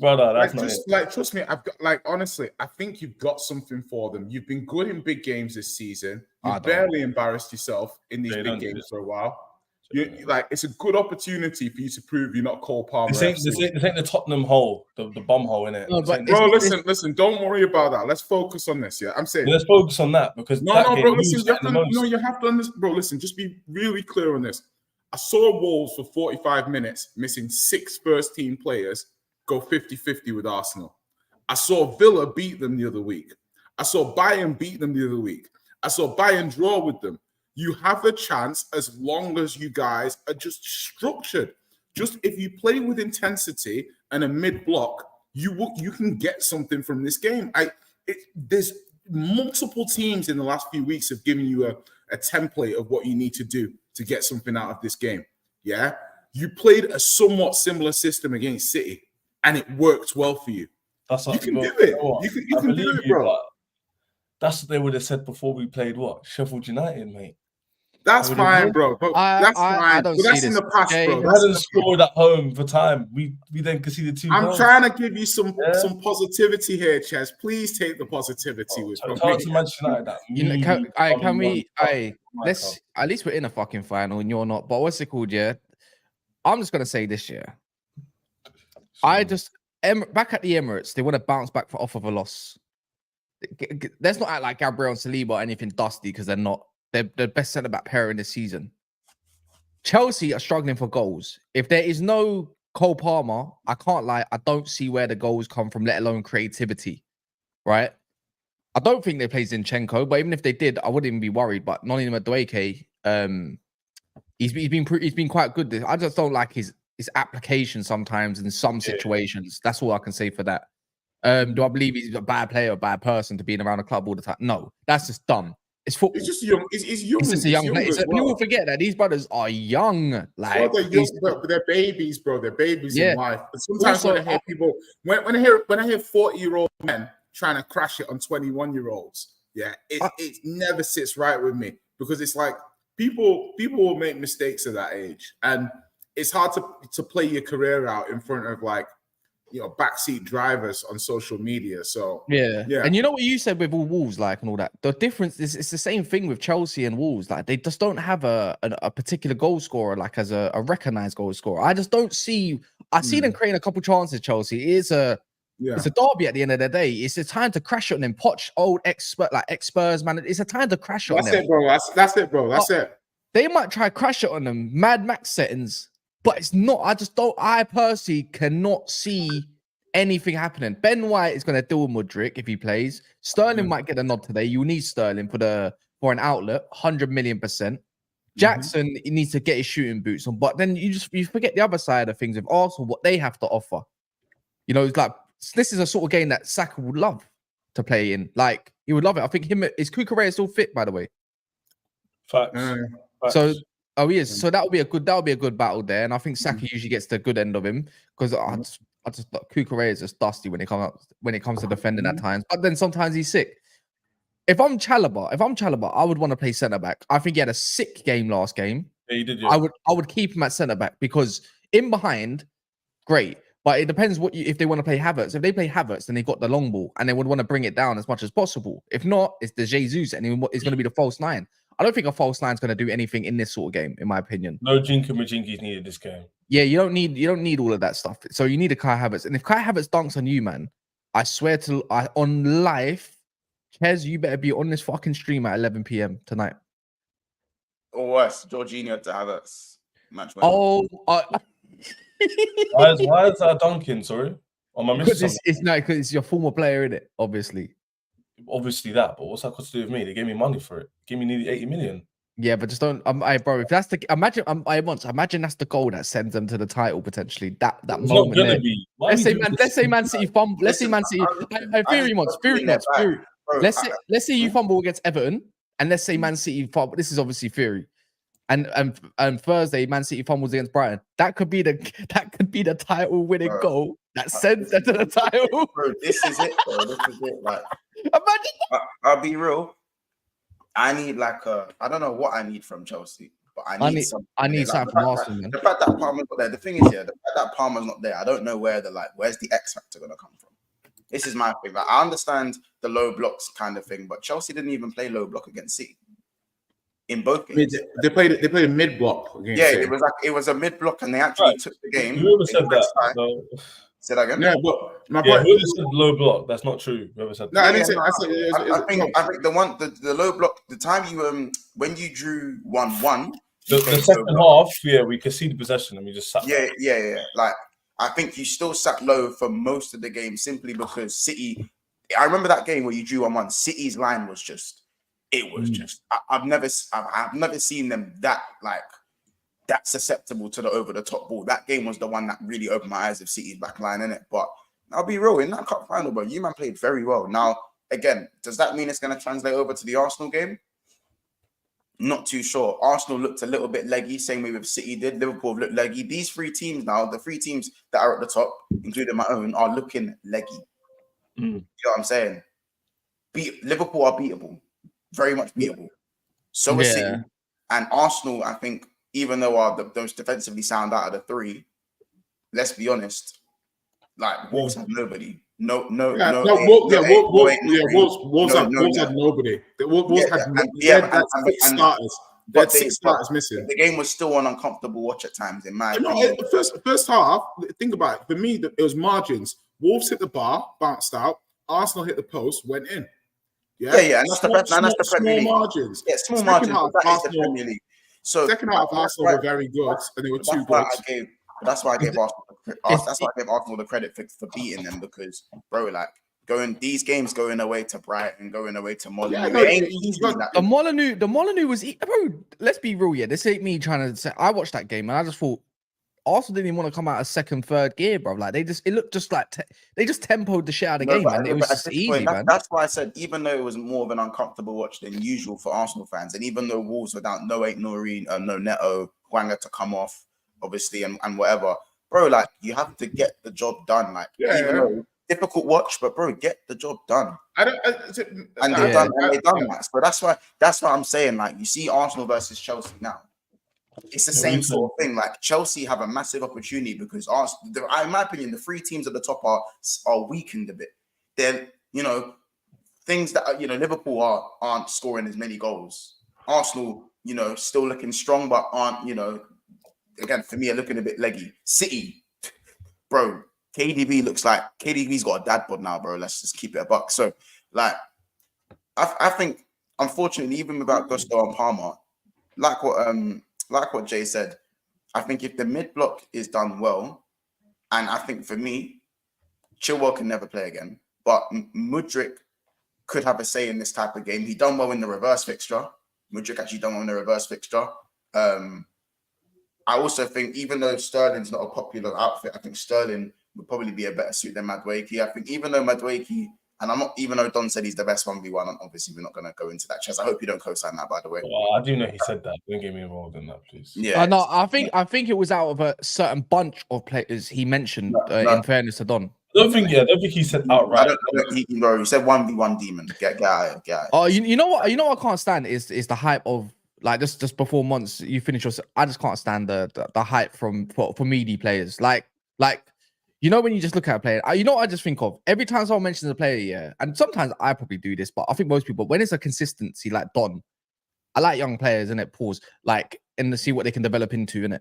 B: Brother, that's not it.
C: Trust me, I've got honestly, I think you've got something for them. You've been good in big games this season. You've barely embarrassed yourself in these big games for a while. It's a good opportunity for you to prove you're not Cole Palmer.
B: This ain't the Tottenham hole, the bum hole, innit?
C: No, listen, don't worry about that. Let's focus on this. Yeah, I'm saying
B: let's focus on that because
C: bro. Listen, you have to understand, bro. Listen, just be really clear on this. I saw Wolves for 45 minutes missing 6 first-team players go 50-50 with Arsenal. I saw Villa beat them the other week. I saw Bayern beat them the other week. I saw Bayern draw with them. You have a chance as long as you guys are just structured. Just if you play with intensity and a mid-block, you can get something from this game. There's multiple teams in the last few weeks have given you a template of what you need to do to get something out of this game. Yeah, you played a somewhat similar system against City, and it worked well for you. You can do it. You can do it, bro.
B: That's what they would have said before we played Sheffield United, mate.
C: That's fine, bro. But that's fine. But that's in the past, bro.
B: We hadn't scored at home for time. We then conceded 2 goals.
C: I'm trying to give you some positivity here, Ches. Please take the positivity with me.
A: Let's at least we're in a fucking final and you're not. But what's it called? Yeah, I'm just gonna say this year. Back at the Emirates, they want to bounce back off of a loss. Let's not act like Gabriel and Saliba or anything dusty because they're not. They're the best centre-back pair in this season. Chelsea are struggling for goals. If there is no Cole Palmer, I can't lie, I don't see where the goals come from, let alone creativity, right? I don't think they play Zinchenko, but even if they did, I wouldn't even be worried. But Noni Madueke, he's been quite good. I just don't like his application sometimes in some situations. That's all I can say for that. Do I believe he's a bad player, a bad person to being around a club all the time? No, that's just dumb. It's football.
C: It's just young. It's young.
A: It's just a young player. People forget that these brothers are young. Like
C: they're young, but they're babies, bro. They're babies in life. But sometimes when I hear people, when I hear 40-year-old men trying to crash it on 21-year-olds, it never sits right with me because it's like people will make mistakes at that age, and it's hard to play your career out in front of backseat drivers on social media. So yeah.
A: And you know what you said with all Wolves, and all that. The difference is it's the same thing with Chelsea and Wolves. Like they just don't have a particular goal scorer, as a recognized goal scorer. I just don't see. I see them creating a couple chances. Chelsea it is a
C: Yeah.
A: It's a derby at the end of the day. It's a time to crash on them. Poch, old ex-Spurs man. It's a time to crash on them.
C: That's it, bro. That's it, bro. That's it.
A: They might try crash it on them, Mad Max settings, but it's not. I personally cannot see anything happening. Ben White is going to deal with Mudryk if he plays. Sterling might get a nod today. You need Sterling for an outlet, 100 million%. Jackson he needs to get his shooting boots on, but then you forget the other side of things with Arsenal, what they have to offer. You know, it's like this is a sort of game that Saka would love to play in. Like he would love it. I think is Kukurea still fit, by the way.
B: Facts.
A: So, he is. So that would be a good battle there. And I think Saka usually gets the good end of him because I just thought Kukurea is just dusty when it comes to defending at times. But then sometimes he's sick. If I'm Chalobah, I would want to play centre back. I think he had a sick game last game.
B: Yeah, you did. Yeah.
A: I would keep him at centre back because in behind, great. But it depends if they want to play Havertz. If they play Havertz, then they've got the long ball and they would want to bring it down as much as possible. If not, it's the Jesus and it's going to be the false nine. I don't think a false nine is going to do anything in this sort of game, in my opinion.
B: No Jinka Majinki's needed this game.
A: Yeah, you don't need all of that stuff. So you need a Kai Havertz. And if Kai Havertz dunks on you, man, I swear on life, Ches, you better be on this fucking stream at 11 p.m. tonight.
D: Or worse, Jorginho to Havertz. Match winner.
A: Oh,
B: why is that dunking? Sorry, am I missing something?
A: It's not because it's your former player, innit?
B: Obviously that, but what's that got to do with me? They gave me money for it. Give me nearly 80 million.
A: Yeah, but just don't. Bro, if that's the imagine that's the goal that sends them to the title potentially. That
B: It's
A: moment
B: not gonna
A: there.
B: be.
A: Let's say Man City fumble. Let's say Man City. Theory. Let's say you fumble against Everton, and let's say Man City fumble. This is obviously theory. And Thursday, Man City fumbles against Brighton. That could be the title winning goal that sends them to the title.
D: Bro, this is it, bro. This is it. Like,
A: imagine.
D: I'll be real. I need I don't know what I need from Chelsea, but I need something.
A: I need something from Arsenal, man.
D: The fact that Palmer's not there. The thing is, the fact that Palmer's not there, I don't know where's the X factor gonna come from. This is my thing. Like, I understand the low blocks kind of thing, but Chelsea didn't even play low block against City. In both games,
C: they played a mid block.
D: Yeah, it was a mid block, and they actually took the game.
B: Whoever said that? No.
D: Say that again.
C: Yeah, but my
B: whoever
C: point.
B: said low block, that's not true. Whoever said
C: No,
B: that.
C: I didn't say. I
D: think the low block. The time you when you drew 1-1.
B: The second half, we conceded possession and we just sat.
D: Yeah. Like I think you still sat low for most of the game simply because City. I remember that game where you drew 1-1. City's line was just. It was just. I've never seen them that susceptible to the over the top ball. That game was the one that really opened my eyes of City's back line, innit? But I'll be real, in that cup final, bro, you man played very well. Now, again, does that mean it's going to translate over to the Arsenal game? Not too sure. Arsenal looked a little bit leggy, same way with City did. Liverpool have looked leggy. These three teams now, the three teams that are at the top, including my own, are looking leggy. You know what I'm saying? Liverpool are beatable. Very much beatable. So is City. And Arsenal, I think, even though are the most defensively sound out of the three, let's be honest, like Wolves had nobody. Wolves had
C: nobody. Wolves had six starters. They had six starters missing.
D: The game was still an uncomfortable watch at times. In my
C: opinion. First half, think about it. For me, it was margins. Wolves hit the bar, bounced out. Arsenal hit the post, went in. Yeah,
D: and that's the Premier League.
C: Margins.
D: Yeah, small margins. That is the Premier League. So
C: second half, Arsenal were very good, and they were too good.
D: That's why I gave Arsenal the credit for beating them because, bro, like these games going away to Brighton, going away to Molyneux.
A: The Molyneux was, bro. Let's be real, yeah. This ain't me trying to say. I watched that game and I just thought Arsenal didn't even want to come out of second, third gear, bro. Like it looked just like they just tempoed the shit out of the game, man. It was just easy, man.
D: That's why I said, even though it was more of an uncomfortable watch than usual for Arsenal fans, and even though Wolves without no Noreen, no Neto, Hwanga to come off, obviously, and whatever, bro, like you have to get the job done. Like, though difficult watch, but bro, get the job done. They've done that. So that's why I'm saying, like, you see Arsenal versus Chelsea now. It's the same sort of thing. Like Chelsea have a massive opportunity because Arsenal, in my opinion, the three teams at the top are weakened a bit. They're, things that Liverpool aren't scoring as many goals. Arsenal, still looking strong, but aren't, again, for me, are looking a bit leggy. City, bro, KDB's got a dad bod now, bro. Let's just keep it a buck. So, like, I think, unfortunately, even without Gusto and Palmer, like what Jay said, I think if the mid block is done well, and I think for me, Chilwell can never play again, but Mudryk could have a say in this type of game. He done well in the reverse fixture. Mudryk actually done well in the reverse fixture. I also think, even though Sterling's not a popular outfit, I think Sterling would probably be a better suit than Madueke. I think even though Madueke, and even though Don said he's the best 1v1, and obviously we're not going to go into that chess. I hope you don't co-sign that, by the way.
B: Well, I do know he said that. Don't get me involved in that, please.
D: Yeah.
A: No, I think it was out of a certain bunch of players he mentioned. In fairness to Don.
B: I don't think he said outright.
D: He said 1v1 demon. Get out.
A: Oh, you know what? You know what I can't stand is the hype of, like, just before months you finish your. I just can't stand the hype for meaty players. Like you know, when you just look at a player, you know what I just think of every time someone mentions a player, yeah. And sometimes I probably do this, but I think most people, when it's a consistency like Don, I like young players, innit? Pause. Like, and to see what they can develop into, innit?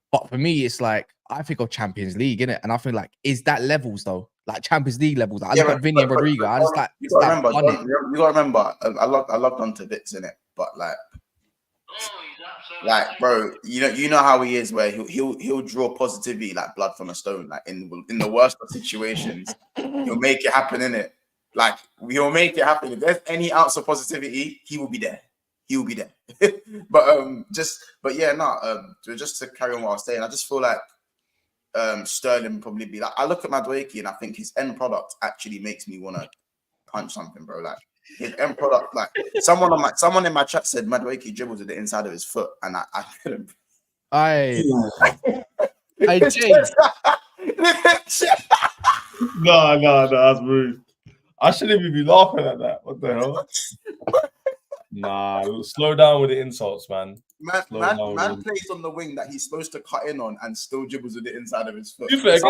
A: But for me, it's like, I think of Champions League, innit? And I feel like, is that levels though? Like Champions League levels. I look at Vinny and Rodrigo. I just like,
D: you gotta remember, I love Don to bits, innit? But like, bro, you know how he is, where he'll draw positivity like blood from a stone. Like in the worst of situations, he'll make it happen, innit? Like, he'll make it happen. If there's any ounce of positivity, he will be there. Just to carry on what I was saying, I just feel like Sterling would probably be like, I look at Madueke and I think his end product actually makes me want to punch something, bro. Like, his end product, like, someone in my chat said Madueke dribbles with the inside of his foot, and I couldn't.
A: I
B: No, that's rude. I shouldn't even be laughing at that. What the hell? Nah, slow down with the insults, man.
D: Man plays on the wing that he's supposed to cut in on and still dribbles with the inside of his foot.
A: There's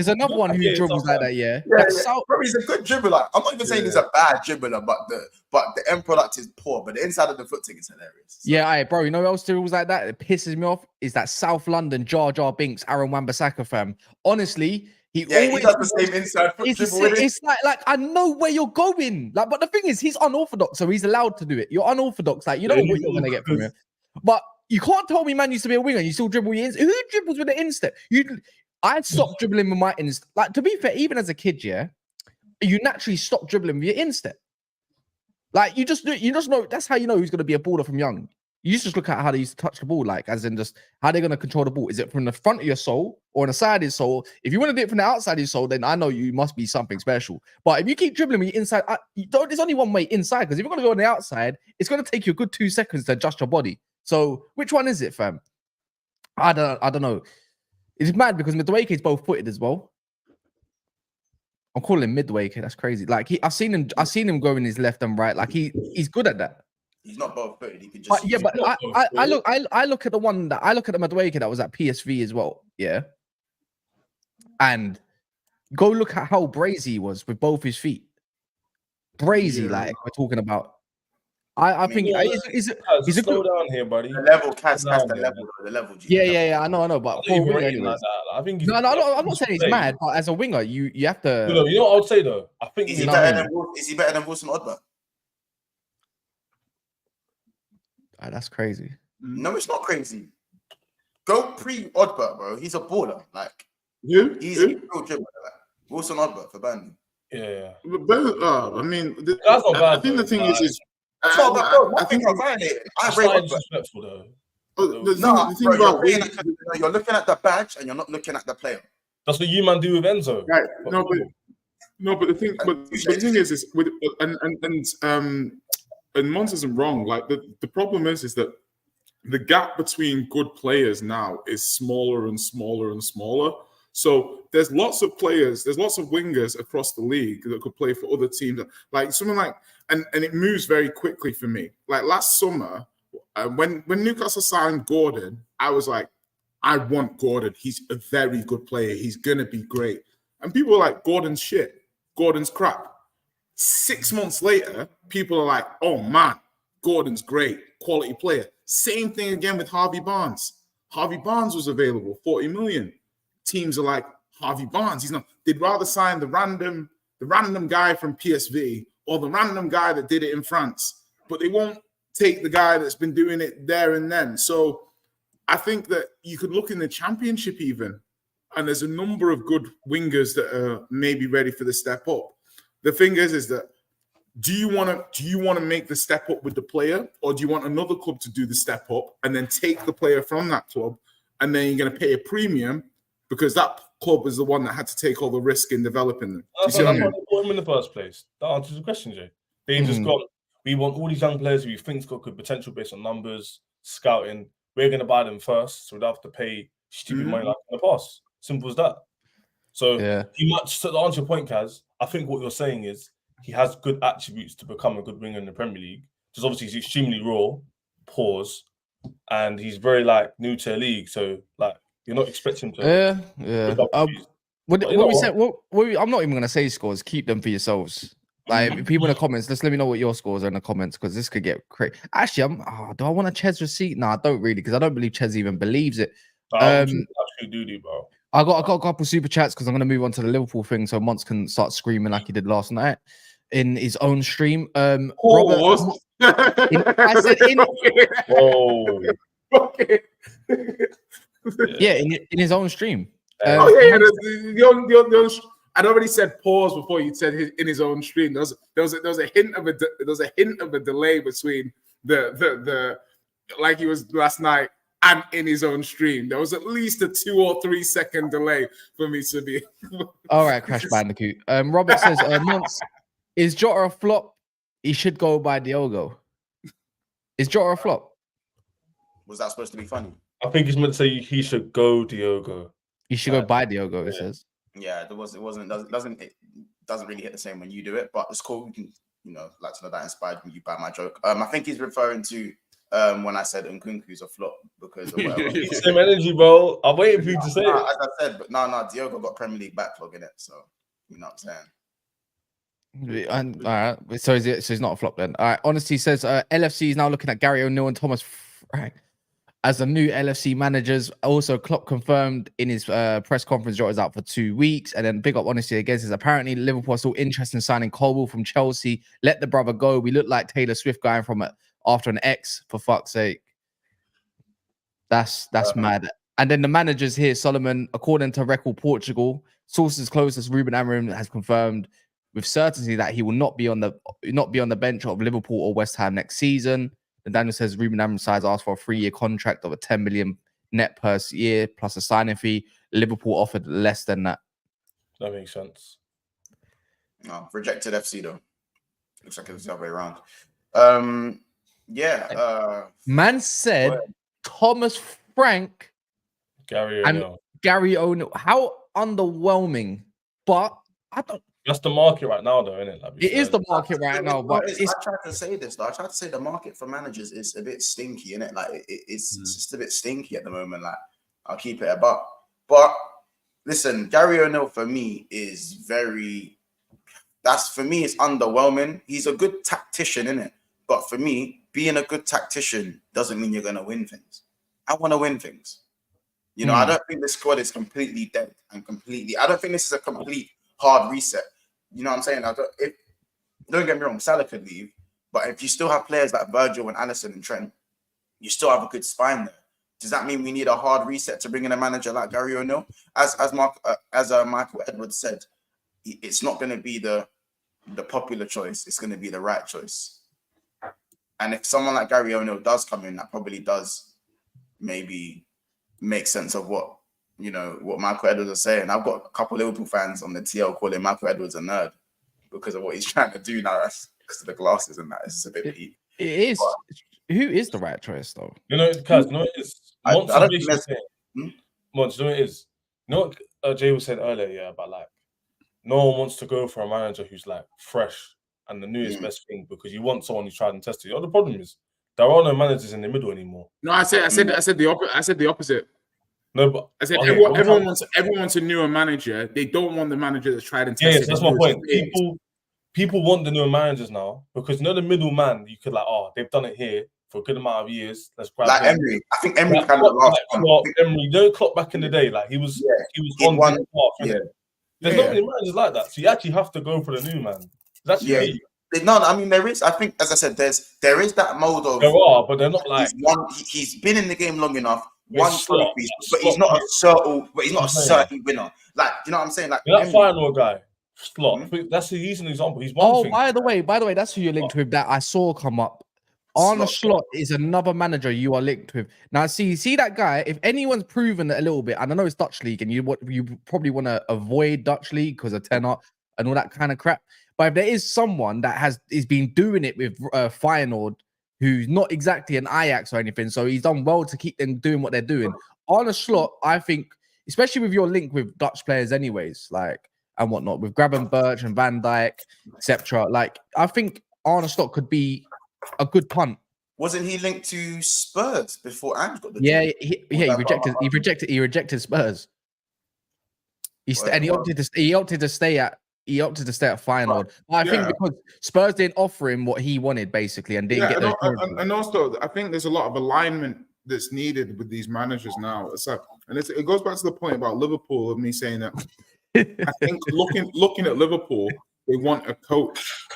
A: another one who dribbles like that, yeah.
D: Bro, he's a good dribbler. I'm not even saying he's a bad dribbler, but the end product is poor, but the inside of the foot thing is hilarious.
A: Yeah, bro, you know what else dribbles like that? It pisses me off is that South London Jar Jar Binks, Aaron Wan-Bissaka fam. Honestly, he always
D: does the same inside foot dribble with it.
A: It's like I know where you're going. Like, but the thing is, he's unorthodox, so he's allowed to do it. You're unorthodox, like you don't know what you're gonna get from him. But you can't tell me man used to be a winger. You still dribble your instep. Who dribbles with the instep? I stopped dribbling with my instep. Like, to be fair, even as a kid, yeah, you naturally stop dribbling with your instep. Like, you just know. That's how you know who's gonna be a baller from young. You just look at how they used to touch the ball, like, as in just how they're going to control the ball. Is it from the front of your soul or on the side of your soul? If you want to do it from the outside of your soul, then I know you must be something special. But if you keep dribbling me inside, there's only one way inside, because if you're going to go on the outside, it's going to take you a good 2 seconds to adjust your body. So which one is it, fam? I don't know. It's mad because Madueke is both footed as well. I'm calling him Midwake. That's crazy. Like, I've seen him going his left and right. Like, he's good at that.
D: He's not both footed. He can just.
A: I look at the Madueke that was at PSV as well. Yeah. And go look at how brazy he was with both his feet. Brazy, like we're talking about. I think he's a
B: slow down here, buddy.
D: The level, the level.
A: Yeah. I know, but for a winger, anyways.
B: I think
A: no, I'm not saying he's mad, but as a winger, you have to.
B: You know what I would say though? I think
D: is he better than Wilson Odberg?
A: That's crazy.
D: No, it's not crazy. Go pre-Odberg, bro. He's a baller. Like, he's a real dribbler. Like, Wilson Odberg for Burnley.
B: Yeah.
C: But, I mean,
B: that's not bad.
C: I think the thing is
D: I think I'm violating. I rate
B: disrespectful though.
D: You're looking at the badge and you're not looking at the player.
B: That's what you man do with Enzo.
C: Right. But the thing is with and Mons isn't wrong. Like, the problem is that the gap between good players now is smaller and smaller and smaller. So there's lots of players, there's lots of wingers across the league that could play for other teams. Like someone like, and it moves very quickly for me. Like last summer, when Newcastle signed Gordon, I was like, I want Gordon. He's a very good player. He's gonna be great. And people were like, Gordon's shit. Gordon's crap. 6 months later, people are like, oh man, Gordon's great, quality player. Same thing again with Harvey Barnes. Harvey Barnes was available, 40 million. Teams are like, Harvey Barnes, he's not. They'd rather sign the random guy from PSV or the random guy that did it in France, but they won't take the guy that's been doing it there and then. So I think that you could look in the Championship even, and there's a number of good wingers that are maybe ready for the step up. The thing is that do you want to make the step up with the player, or do you want another club to do the step up and then take the player from that club, and then you're going to pay a premium because that club is the one that had to take all the risk in developing them?
B: That's why they brought him in the first place. That answers the question, Jay. They just got, we want all these young players who we think's got good potential based on numbers, scouting. We're going to buy them first, so we don't have to pay stupid money like in the past. Simple as that. So, to answer your point, Kaz, I think what you're saying is he has good attributes to become a good winger in the Premier League. Just obviously he's extremely raw, and he's very new to the league. So you're not expecting him to.
A: What we said, I'm not even gonna say scores. Keep them for yourselves. People in the comments, just let me know what your scores are in the comments because this could get crazy. Actually, do I want a Ches receipt? No, I don't really because I don't believe Ches even believes it.
B: Actually, bro.
A: I got a couple super chats because I'm gonna move on to the Liverpool thing so Monts can start screaming like he did last night in his own stream. Robert, I said in.
B: Whoa.
A: Yeah, in his own stream.
C: I'd already said pause before you said in his own stream. There was a hint of a delay between the like he was last night and in his own stream. There was at least a 2 or 3 second delay for me to be.
A: All right, Crash Bandicoot. Robert says, Monts, is Jota a flop? He should go by Diogo. Is Jota a flop?
D: Was that supposed to be funny?
B: I think he's meant to say he should go Diogo.
A: He should go by Diogo, it says.
D: Yeah, it doesn't really hit the same when you do it, but it's cool. We can, to know that inspired you by my joke. I think he's referring to when I said Nkunku's a flop because of whatever.
B: Same energy, bro. I'm waiting for you to say it.
D: As I said, but no, Diogo got Premier League backlog in it, so you know what I'm saying.
A: And all right, so he's not a flop then. All right, Honesty says LFC is now looking at Gary O'Neill and Thomas Frank as the new LFC managers. Also, Klopp confirmed in his press conference Jota's out for 2 weeks. And then big up Honesty again says apparently Liverpool are still interested in signing Colwill from Chelsea. Let the brother go. We look like Taylor Swift going from after an ex, for fuck's sake. That's mad. And then the managers here, Solomon, according to Record Portugal, sources closest Ruben Amorim has confirmed with certainty that he will not be on the bench of Liverpool or West Ham next season. And Daniel says Ruben Amorim sides asked for a 3-year contract of a 10 million net per year plus a signing fee. Liverpool offered less than that.
B: That makes sense.
D: No, rejected FC though. Looks like it's the other way around. Man
A: said Thomas Frank,
B: Gary O'Neill.
A: And Gary O'Neill. How underwhelming, but I don't.
B: That's the market right now, though, isn't it?
A: It is the market right now, but
D: I tried to say this, though. I tried to say the market for managers is a bit stinky, isn't it? It's just a bit stinky at the moment. I'll keep it about. But listen, Gary O'Neill for me is it's underwhelming. He's a good tactician, isn't it? But for me, being a good tactician doesn't mean you're going to win things. I want to win things. I don't think the squad is completely dead and I don't think this is a complete hard reset. You know what I'm saying? Don't get me wrong, Salah could leave, but if you still have players like Virgil and Alisson and Trent, you still have a good spine there. Does that mean we need a hard reset to bring in a manager like Gary O'Neill? As Michael Edwards said, it's not going to be the popular choice. It's going to be the right choice. And if someone like Gary O'Neill does come in, that probably does maybe make sense of what Michael Edwards is saying. I've got a couple of Liverpool fans on the TL calling Michael Edwards a nerd because of what he's trying to do now. That's because of the glasses and that. It's a bit peak.
A: It is. But who is the right choice, though?
B: Kaz, it is. I don't think Monts, it is. What Jay was saying earlier, about no one wants to go for a manager who's fresh and the newest best thing because you want someone who's tried and tested. The problem is there are no managers in the middle anymore.
C: No, I said the opposite.
B: No, but
C: I said everyone wants a newer manager. They don't want the manager that's tried and tested.
B: Yes, that's my point. People want the newer managers now because the middleman you could they've done it here for a good amount of years. Let's grab
D: Like
B: him.
D: Emery. I think Emery
B: Like
D: kind of
B: Klopp,
D: last.
B: Emery, don't Klopp back in the day. Like he was on
D: won,
B: his path, innit? There's not many managers like that. So you actually have to go for the new man. It's actually me.
D: No, I mean there is. I think, as I said, there is that mold of.
B: There are, but they're not like.
D: He's been in the game long enough.
B: Won
D: trophies, but he's not a certain winner. Like, you know what I'm saying? Like
B: that final guy, Slot. He's an example. He's one thing.
A: By the way, that's who you're linked with. That I saw come up. Arne Slot is another manager you are linked with. Now, see that guy. If anyone's proven it a little bit, and I know it's Dutch league, and you probably want to avoid Dutch league because of tenor and all that kind of crap. But if there is someone that is been doing it with Feyenoord, who's not exactly an Ajax or anything, so he's done well to keep them doing what they're doing. Arne Slot, I think, especially with your link with Dutch players, anyways, like and whatnot, with Gravenberch and Van Dijk, etc. Like, I think Arne Slot could be a good punt. Wasn't
D: he linked to Spurs before Ange got the
A: job? He rejected Spurs. He opted to stay at Feyenoord. Well, I think because Spurs didn't offer him what he wanted, basically, and didn't get those.
C: And also, I think there's a lot of alignment that's needed with these managers now. It goes back to the point about Liverpool of me saying that I think looking at Liverpool, they want a coach.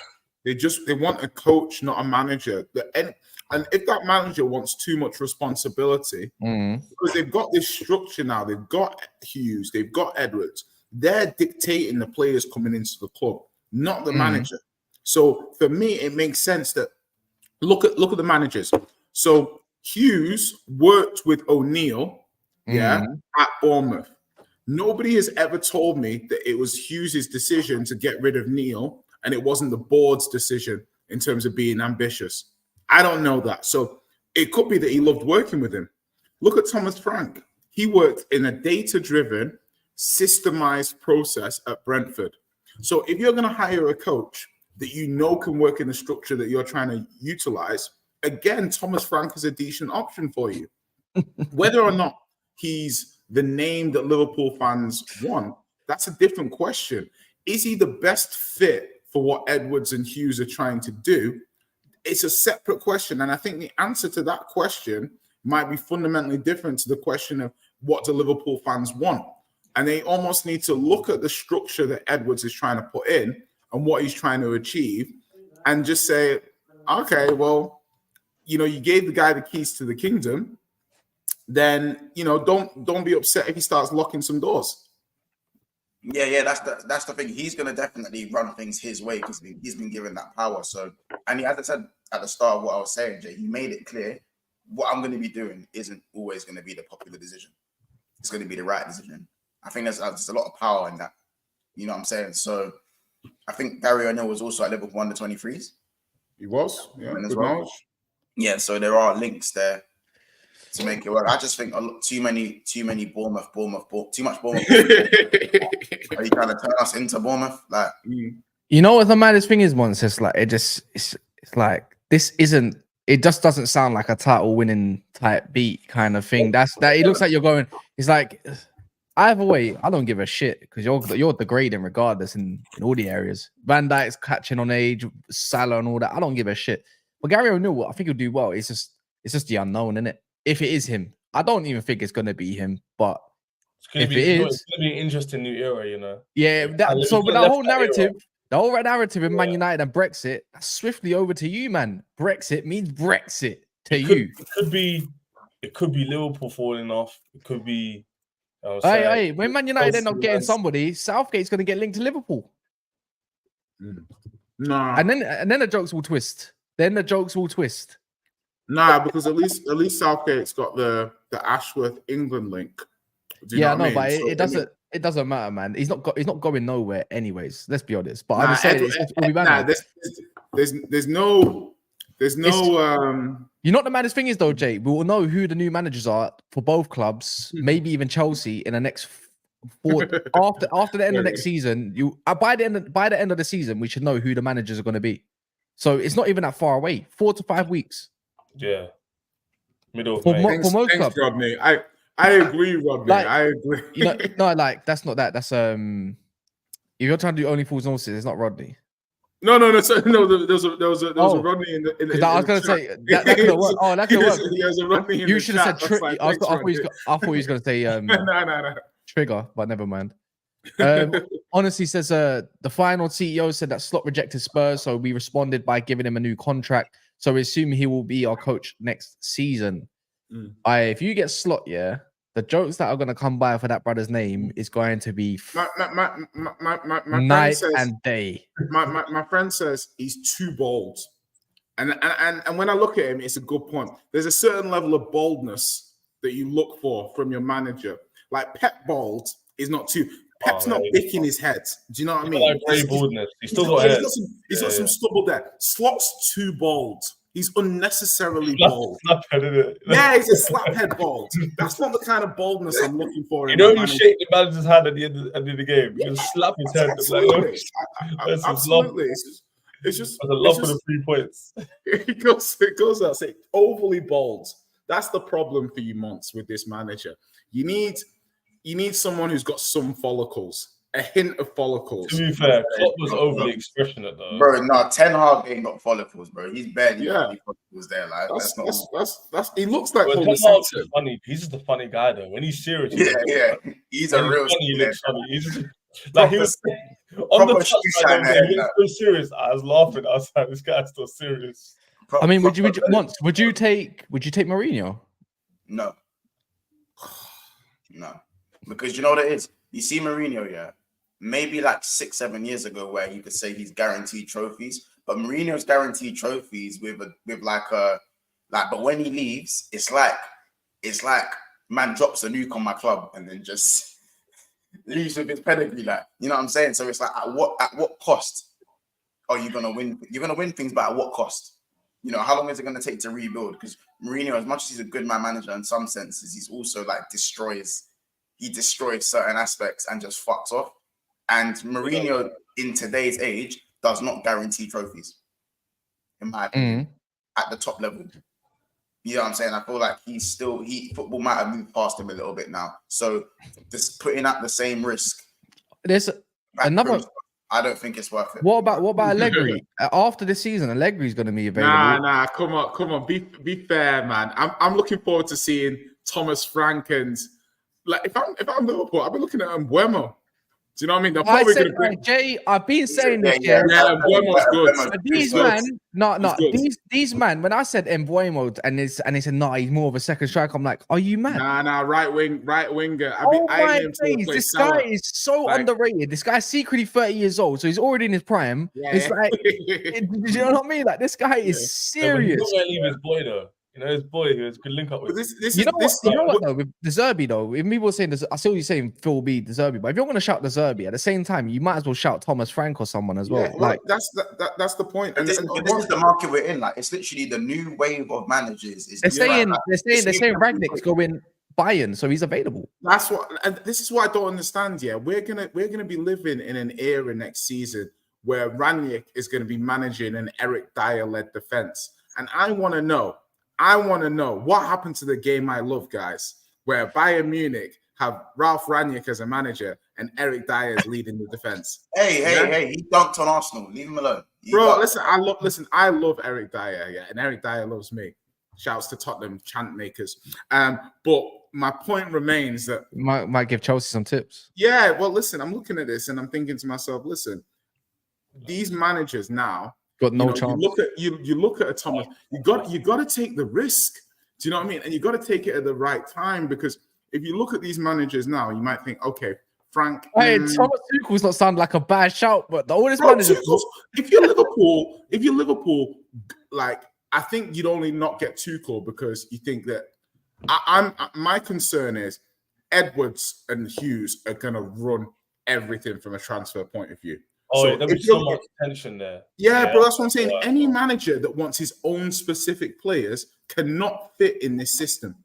C: They want a coach, not a manager. And if that manager wants too much responsibility, because they've got this structure now, they've got Hughes, they've got Edwards. They're dictating the players coming into the club, not the manager. So for me, it makes sense that look at the managers. So Hughes worked with O'Neill, at Bournemouth. Nobody has ever told me that it was Hughes' decision to get rid of Neil, and it wasn't the board's decision in terms of being ambitious. I don't know that. So it could be that he loved working with him. Look at Thomas Frank. He worked in a data-driven, systemized process at Brentford. So if you're going to hire a coach that you know can work in the structure that you're trying to utilize, again, Thomas Frank is a decent option for you. Whether or not he's the name that Liverpool fans want, that's a different question. Is he the best fit for what Edwards and Hughes are trying to do? It's a separate question. And I think the answer to that question might be fundamentally different to the question of what do Liverpool fans want? And they almost need to look at the structure that Edwards is trying to put in and what he's trying to achieve and just say, okay, well, you gave the guy the keys to the kingdom, then, don't be upset if he starts locking some doors.
D: Yeah, that's the thing. He's going to definitely run things his way because he's been given that power. So, and as I said at the start of what I was saying, Jay, he made it clear what I'm going to be doing isn't always going to be the popular decision. It's going to be the right decision. I think there's a lot of power in that. You know what I'm saying? So I think Gary O'Neill was also at Liverpool under 23s.
C: He was, yeah.
D: As well. Yeah, so there are links there to make it work. I just think too many Bournemouth, too much Bournemouth. Are you trying to turn us into Bournemouth? Like,
A: you know what the maddest thing is, once it's like it's like this isn't. It just doesn't sound like a title winning type beat kind of thing. It looks like you're going. It's like either way, I don't give a shit because you're degrading regardless in all the areas. Van Dijk's catching on age, Salah and all that. I don't give a shit. But Gary O'Neill, I think he'll do well. It's just the unknown, isn't it? If it is him, I don't even think it's gonna be him. But if it is,
B: it's gonna be an interesting new era,
A: Yeah. But that whole narrative. The whole narrative in Man United and Brexit, that's swiftly over to you, man. Brexit means Brexit to you.
B: It could be Liverpool falling off. It could be.
A: Hey, when Man United end up getting somebody, Southgate's going to get linked to Liverpool.
C: Nah.
A: And then the jokes will twist.
C: Nah, because at least Southgate's got the Ashworth England link.
A: Yeah, no, but it doesn't matter, man. He's not going nowhere, anyways. Let's be honest. But I'm just saying, there's no. You know what the maddest thing is, though, Jay? We will know who the new managers are for both clubs, maybe even Chelsea, in the next after the end of next season. By the end of the season, we should know who the managers are going to be. So it's not even that far away. 4 to 5 weeks.
B: Yeah, middle of May.
C: For most clubs, Rodney. I agree, Rodney. I agree.
A: No, like that's not that. That's if you're trying to do only fools and horses, it's not Rodney.
C: No. So, no, there was a Rodney in the.
A: I was going to say that could have worked. Oh, that could work.
C: There's a Rodney in
A: You
C: the
A: should have
C: chat.
A: said.
C: Like,
A: I thought he was going to say
C: no.
A: trigger, but never mind. Honestly, says the final CEO said that Slot rejected Spurs, so we responded by giving him a new contract. So we assume he will be our coach next season. If you get Slot, the jokes that are going to come by for that brother's name is going to be
C: my
A: night
C: says,
A: and day.
C: My friend says he's too bold, and when I look at him, it's a good point. There's a certain level of boldness that you look for from your manager. Like Pep bold is not too. Pep's not picking his head. Do you know what I mean?
B: Like grey boldness. He's got some stubble there. Slot's too bold. He's unnecessarily bold. Yeah, he's a slaphead bold. That's not the kind of boldness I'm looking for. You shake the manager's hand at the end of the game. You just slap his head.
C: Absolutely. Absolutely. It's just
B: a love for the 3 points.
C: It goes out. Say overly bold. That's the problem for you, Monts, with this manager. You need someone who's got some follicles, a hint of follicles.
B: To be fair, Klopp was overly expressionate though.
D: Bro, no, Ten Hag ain't got follicles, bro. He's barely got any follicles there. Like
C: that's he looks like
B: Ten Hag's funny. He's just a funny guy though. When he's serious,
D: he's a real
B: funny. He looks funny. He's just, like he was on the touchline. He was so serious. I was laughing outside. This guy's still serious.
A: I mean, would you take Mourinho?
D: No. Because you know what it is? You see Mourinho, maybe like 6-7 years ago where you could say he's guaranteed trophies, but Mourinho's guaranteed trophies but when he leaves, it's like man drops a nuke on my club and then just leaves with his pedigree, like, you know what I'm saying? So it's like at what cost are you gonna win? You're gonna win things, but at what cost? You know, how long is it gonna take to rebuild? Because Mourinho, as much as he's a good manager in some senses, he's also like destroys certain aspects and just fucks off. And Mourinho in today's age does not guarantee trophies, in my opinion, at the top level. You know what I'm saying? I feel like football might have moved past him a little bit now. So just putting up the same risk.
A: There's another.
D: I don't think it's worth it.
A: What about Allegri? After this season, Allegri's going to be available.
C: Nah, come on. Be fair, man. I'm looking forward to seeing Thomas Frank and. Like if I'm Liverpool, I've been looking at Mbuemo. Do you know what I mean? They're probably going to bring
A: Jay. I've been saying this.
C: Mbuemo's good.
A: But these man. When I said Mbuemo and they said no, he's more of a second striker. I'm like, are you mad?
C: Nah, right winger.
A: This guy is so underrated. This guy's secretly 30 years old, so he's already in his prime. It's like, do you know what I mean? Like this guy is serious.
B: He's not leave his boy though. You know, his boy who has good link up with.
A: You know what though? With De Zerbi though, if people are saying this, I see what you're saying, Phil B, De Zerbi, but if you're going to shout De Zerbi at the same time, you might as well shout Thomas Frank or someone as well.
C: Yeah, like that's the point.
D: And this is the market we're in. Like it's literally the new wave of managers.
A: They're saying Rangnick's going Bayern, so he's available.
C: That's what, and this is what I don't understand. Yeah, we're gonna be living in an era next season where Rangnick is going to be managing an Eric Dyer-led defense, and I want to know what happened to the game I love, guys, where Bayern Munich have Ralph Rangnick as a manager and Eric Dyer is leading the defense.
D: Hey, he dunked on Arsenal. Leave him alone.
C: I love Eric Dyer, and Eric Dyer loves me. Shouts to Tottenham chant makers. But my point remains that
A: might give Chelsea some tips.
C: Yeah, well, listen, I'm looking at this and I'm thinking to myself, listen, these managers now
A: got no chance.
C: You look at a Thomas. You got to take the risk. Do you know what I mean? And you got to take it at the right time, because if you look at these managers now, you might think, okay, Frank.
A: Hey, Thomas Tuchel's not sound like a bad shout, but the oldest managers.
C: If you're Liverpool, like I think you'd only not get Tuchel because you think that. My concern is Edwards and Hughes are going to run everything from a transfer point of view.
B: Oh, so there'll be so much tension there.
C: Yeah, but that's what I'm saying. Yeah. Any manager that wants his own specific players cannot fit in this system.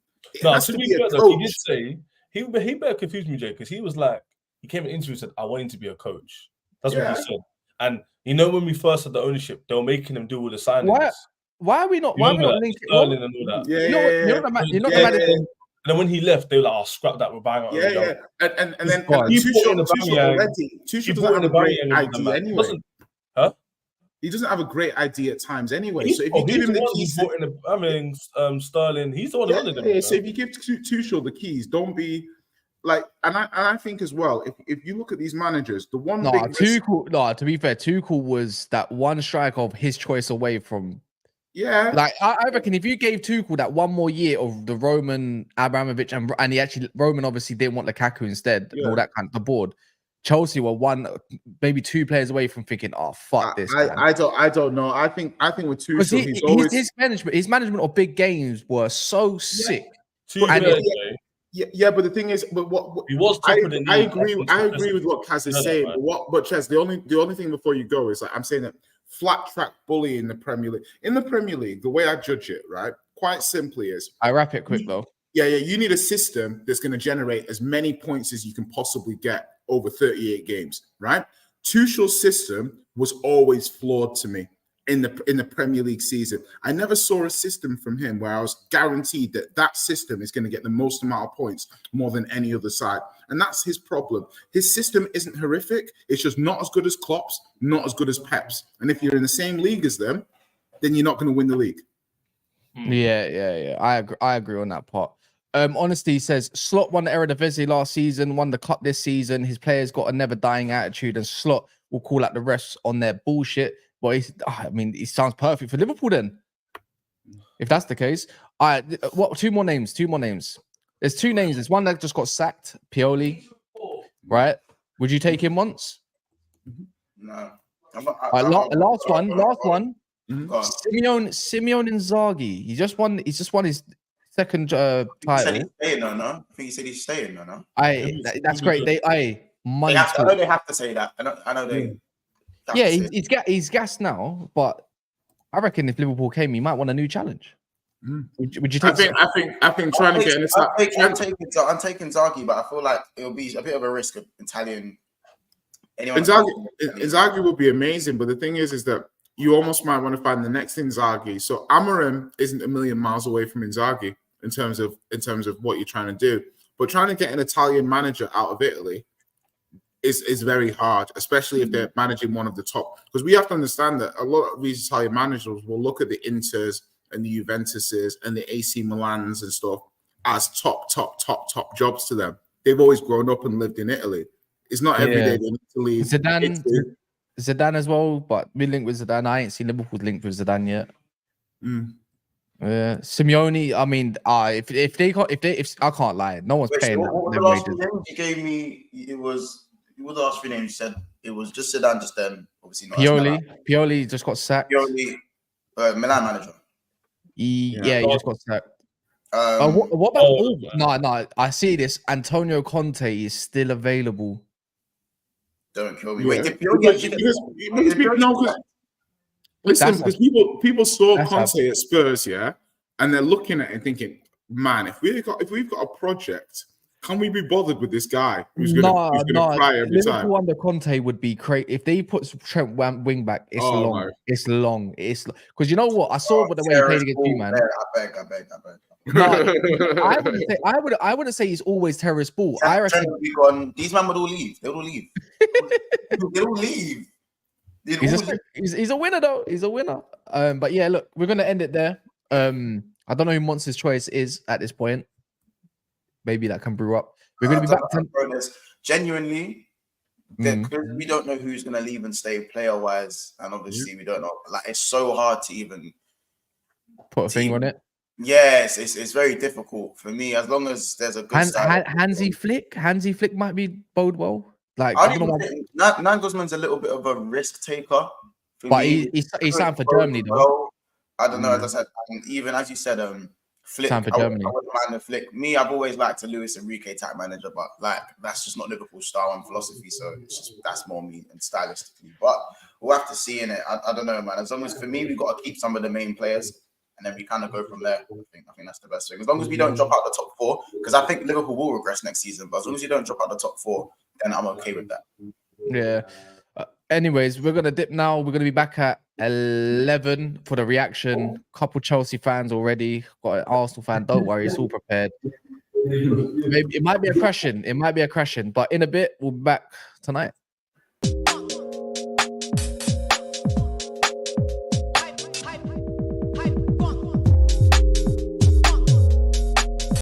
B: No, to be fair, though, he did say he better confuse me, Jay, because he was like, he came in interview and said, I want him to be a coach. That's what he said. And you know, when we first had the ownership, they were making him do all the signings.
A: Why are we not? Why are we not linking
B: Sterling and all that?
A: You're not the manager.
B: And then when he left, they were like, "Oh, scrap that, we're buying it."
C: And then Tuchel doesn't have a great idea anyway. He doesn't have a great idea at times anyway.
B: He's,
C: so if you give
B: he's
C: him
B: the
C: the
B: one who
C: keys,
B: brought in Sterling. He's the one who wanted them.
C: yeah. So if you give Tuchel the keys, don't be like. And I think as well, if you look at these managers, the one big risk,
A: to be fair, Tuchel was that one strike of his choice away from.
C: yeah.
A: Like I reckon if you gave Tuchel that one more year of the Roman Abramovich and he actually Roman obviously didn't want Lukaku instead and all that kind of the board. Chelsea were one, maybe 2 players away from thinking, "Oh fuck this."
C: I don't know. I think with Tuchel, he's always
A: his management of big games were so sick.
C: Yeah, but the thing is, but what
B: he was top of the league.
C: I agree with what Kaz is saying. But Ches, the only thing before you go is like I'm saying that flat track bully in the Premier League. In the Premier League, the way I judge it, right, quite simply is
A: I wrap it quick though.
C: Yeah, you need a system that's going to generate as many points as you can possibly get over 38 games, right? Tuchel's system was always flawed to me in the Premier League season. I never saw a system from him where I was guaranteed that system is going to get the most amount of points more than any other side. And that's his problem. His system isn't horrific. It's just not as good as Klopp's, not as good as Pep's. And if you're in the same league as them, then you're not going to win the league.
A: Yeah. I agree on that part. Honesty says Slot won the Eredivisie last season, won the cup this season. His players got a never dying attitude, and Slot will call out the refs on their bullshit. But he sounds perfect for Liverpool then. If that's the case, what? Two more names. There's 2 names. There's one that just got sacked, Pioli. Right? Would you take him once?
D: No.
A: Last one.
C: Mm-hmm.
A: Simeone Inzaghi. He's just won his second title.
D: He said he's staying, no? I think he said he's staying, no?
A: That's great. I
D: know they have to say that. I know they.
A: Yeah, he's gassed now, but I reckon if Liverpool came, he might want a new challenge. Would you take?
C: I think trying to get in this.
D: I'm taking Zaghi, but I feel like it'll be a bit of a risk of Italian.
C: Inzaghi would be amazing, but the thing is that you almost might want to find the next Inzaghi. So Amorim isn't a million miles away from Inzaghi in terms of what you're trying to do, but trying to get an Italian manager out of Italy is very hard, especially if they're managing one of the top. Because we have to understand that a lot of these Italian managers will look at the Inters and the Juventuses and the AC Milans and stuff as top jobs to them. They've always grown up and lived in Italy. It's not every day they need to leave.
A: Zidane as well, but we linked with Zidane. I ain't seen Liverpool linked with Zidane yet. Simeone. I mean, if I can't lie, no one's paying that.
D: What the last 3 names you gave me? It was what the last 3 names you said. It was just Zidane, just them. Obviously not.
A: Pioli just got sacked.
D: Pioli, Milan manager.
A: He just got sacked. What about? No. I see this. Antonio Conte is still available.
D: Don't kill me. Wait, did Pioli actually?
C: Listen, because people saw Conte at Spurs, yeah, and they're looking at it and thinking, man, if we've got a project, can we be bothered with this guy who's going to cry every time?
A: Liverpool under Conte would be great if they put Trent wing back. It's long. It's because you know what I saw with the way he played against you, man.
D: I beg.
A: No, I wouldn't say he's always terrorist ball. I reckon
D: these men would all leave. They would all leave. They all leave.
A: He's a winner though. He's a winner. But yeah, look, we're gonna end it there. I don't know who Monster's choice is at this point. Maybe that can brew up. We're gonna be back to
D: genuinely. Because we don't know who's gonna leave and stay player wise, and obviously we don't know. Like it's so hard to even
A: put a finger on it.
B: Yes,
D: it's very difficult for me. As long as there's a good
A: Hansi Flick might be bode well. Like
D: Nagelsmann's a little bit of a risk taker,
A: but he's signed for Germany though.
D: I don't know. As I said, even as you said, Flick.
A: Signed for Germany.
D: I wouldn't mind the Flick. Me, I've always liked a Luis Enrique type manager, but like that's just not Liverpool's style and philosophy. So it's just that's more me and stylistically. But we'll have to see in it. I don't know, man. As long as for me, we've got to keep some of the main players. And then we kind of go from there. I think that's the best thing. As long as we don't drop out the top 4, because I think Liverpool will regress next season. But as long as you don't drop out the top 4, then I'm okay with that.
A: Yeah. Anyways, we're gonna dip now. We're gonna be back at 11 for the reaction. Couple Chelsea fans already. Got an Arsenal fan. Don't worry, it's all prepared. Maybe it might be a crashing. But in a bit, we'll be back tonight.